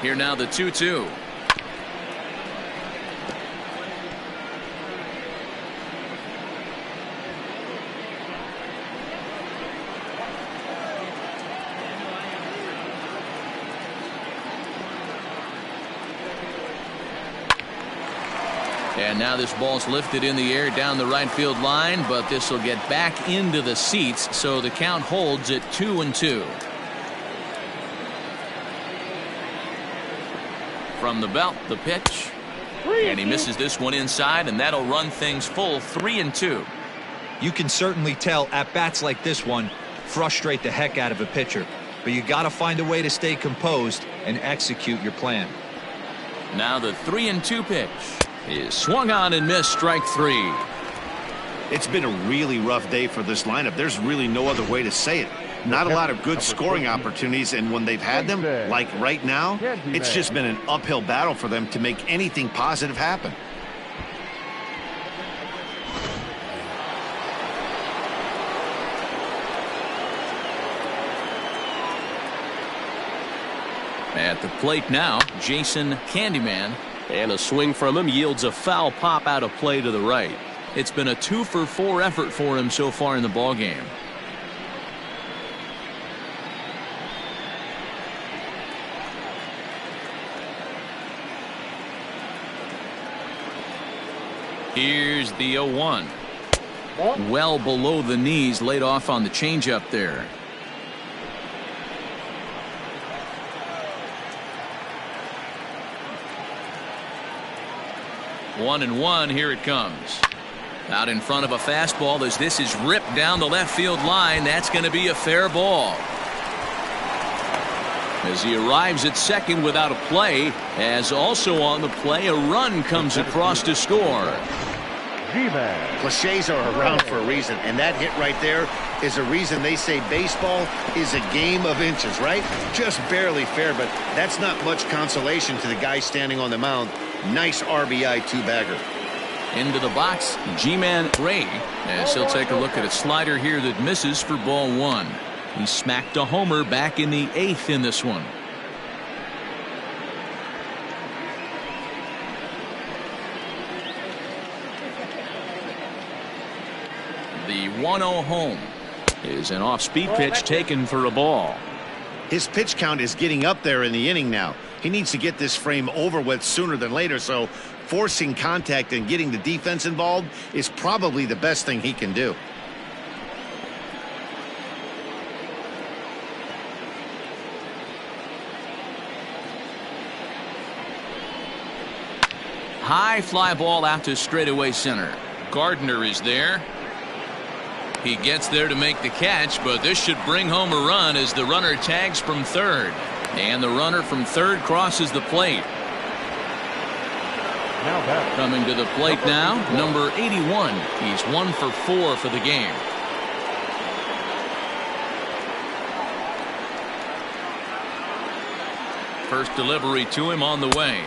Here now the 2-2. And now this ball's lifted in the air down the right field line, but this will get back into the seats, so the count holds at 2-2. From the belt, the pitch, and he misses this one inside, and that'll run things full 3-2. You can certainly tell at bats like this one frustrate the heck out of a pitcher, but you got to find a way to stay composed and execute your plan. Now the 3-2 pitch is swung on and missed, strike 3. It's been a really rough day for this lineup. There's really no other way to say it. Not a lot of good scoring opportunities, and when they've had them, like right now, it's just been an uphill battle for them to make anything positive happen. At the plate now, Jason Candyman. And a swing from him yields a foul pop out of play to the right. It's been a 2-for-4 effort for him so far in the ballgame. Here's the 0-1. Well below the knees, laid off on the changeup there. One and one, here it comes. Out in front of a fastball as this is ripped down the left field line. That's going to be a fair ball. As he arrives at second without a play, as also on the play, a run comes across to score. G-Man. Cliches are around for a reason, and that hit right there is a reason they say baseball is a game of inches, right? Just barely fair, but that's not much consolation to the guy standing on the mound. Nice RBI two-bagger. Into the box, G-Man Ray, as he'll take a look at a slider here that misses for ball one. He smacked a homer back in the 8th in this one. The 1-0 home is an off-speed pitch taken for a ball. His pitch count is getting up there in the inning now. He needs to get this frame over with sooner than later, so forcing contact and getting the defense involved is probably the best thing he can do. High fly ball out to straightaway center. Gardner is there. He gets there to make the catch, but this should bring home a run as the runner tags from third. And the runner from third crosses the plate. Coming to the plate now, number 81. He's 1 for 4 for the game. First delivery to him on the way.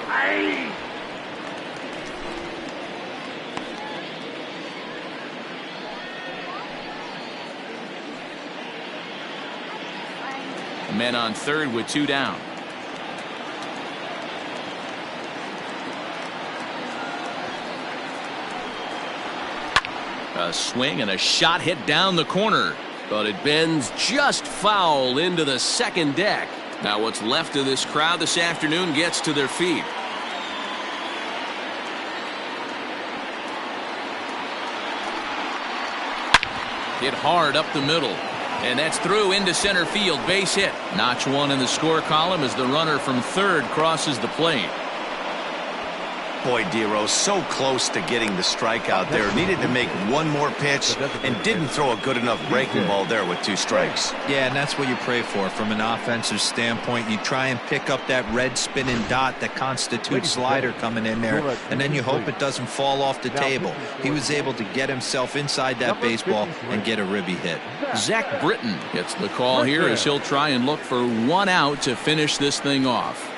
Men on third with 2 down. A swing and a shot hit down the corner, but it bends just foul into the second deck. Now what's left of this crowd this afternoon gets to their feet. Hit hard up the middle. And that's through into center field. Base hit. Notch 1 in the score column as the runner from third crosses the plate. Boy, Dero, so close to getting the strikeout there. Needed to make one more pitch and didn't throw a good enough breaking ball there with 2 strikes. Yeah, and that's what you pray for from an offensive standpoint. You try and pick up that red spinning dot that constitutes slider coming in there, and then you hope it doesn't fall off the table. He was able to get himself inside that baseball and get a ribby hit. Zach Britton gets the call here as he'll try and look for 1 out to finish this thing off.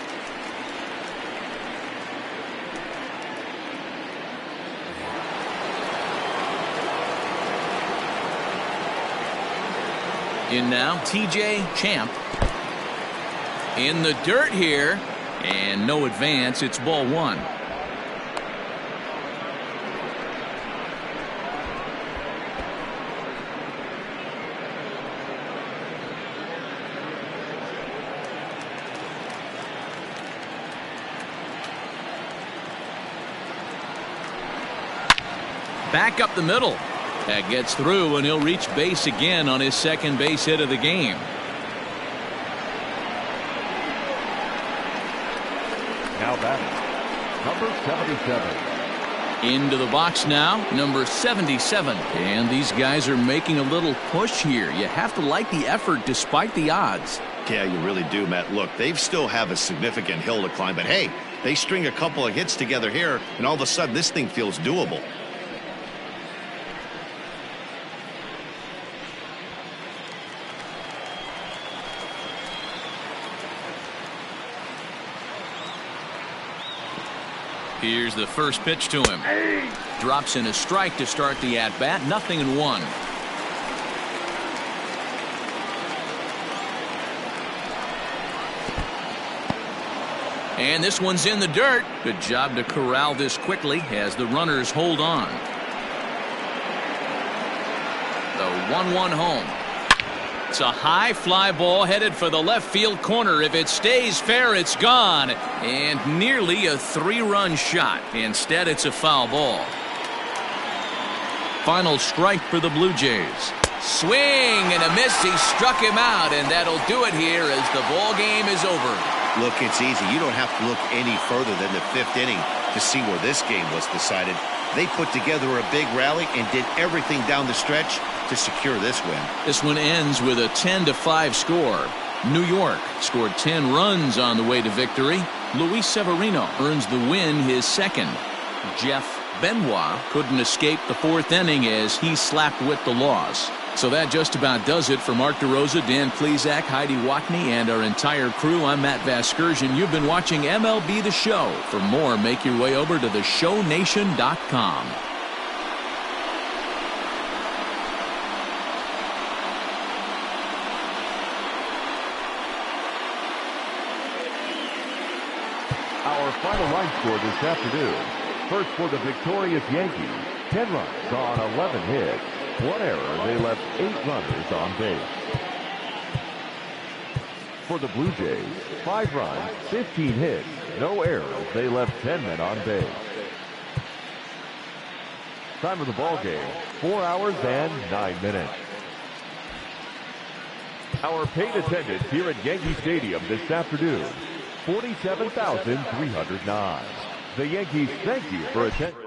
In now, TJ Champ. In the dirt here, and no advance. It's ball 1. Back up the middle. That gets through, and he'll reach base again on his second base hit of the game. Now batting, number 77. Into the box now, number 77. And these guys are making a little push here. You have to like the effort despite the odds. Yeah, you really do, Matt. Look, they still have a significant hill to climb, but hey, they string a couple of hits together here, and all of a sudden this thing feels doable. Here's the first pitch to him. Drops in a strike to start the at-bat. 0-1. And this one's in the dirt. Good job to corral this quickly as the runners hold on. The 1-1 home. It's a high fly ball headed for the left field corner. If it stays fair, it's gone. And nearly a 3-run shot. Instead, it's a foul ball. Final strike for the Blue Jays. Swing and a miss. He struck him out, and that'll do it here as the ball game is over. Look, it's easy. You don't have to look any further than the 5th inning to see where this game was decided. They put together a big rally and did everything down the stretch to secure this win. This one ends with a 10-5 score. New York scored 10 runs on the way to victory. Luis Severino earns the win, his second. Jeff Benoit couldn't escape the fourth inning as he slapped with the loss. So that just about does it for Mark DeRosa, Dan Plesac, Heidi Watney, and our entire crew. I'm Matt Vasgersian. You've been watching MLB The Show. For more, make your way over to theshownation.com. Our final line score this afternoon. First for the victorious Yankees, 10 runs on 11 hits. 1 error, they left 8 runners on base. For the Blue Jays, 5 runs, 15 hits, no errors, they left 10 men on base. Time of the ball game, 4 hours and 9 minutes. Our paid attendance here at Yankee Stadium this afternoon, 47,309. The Yankees thank you for attending.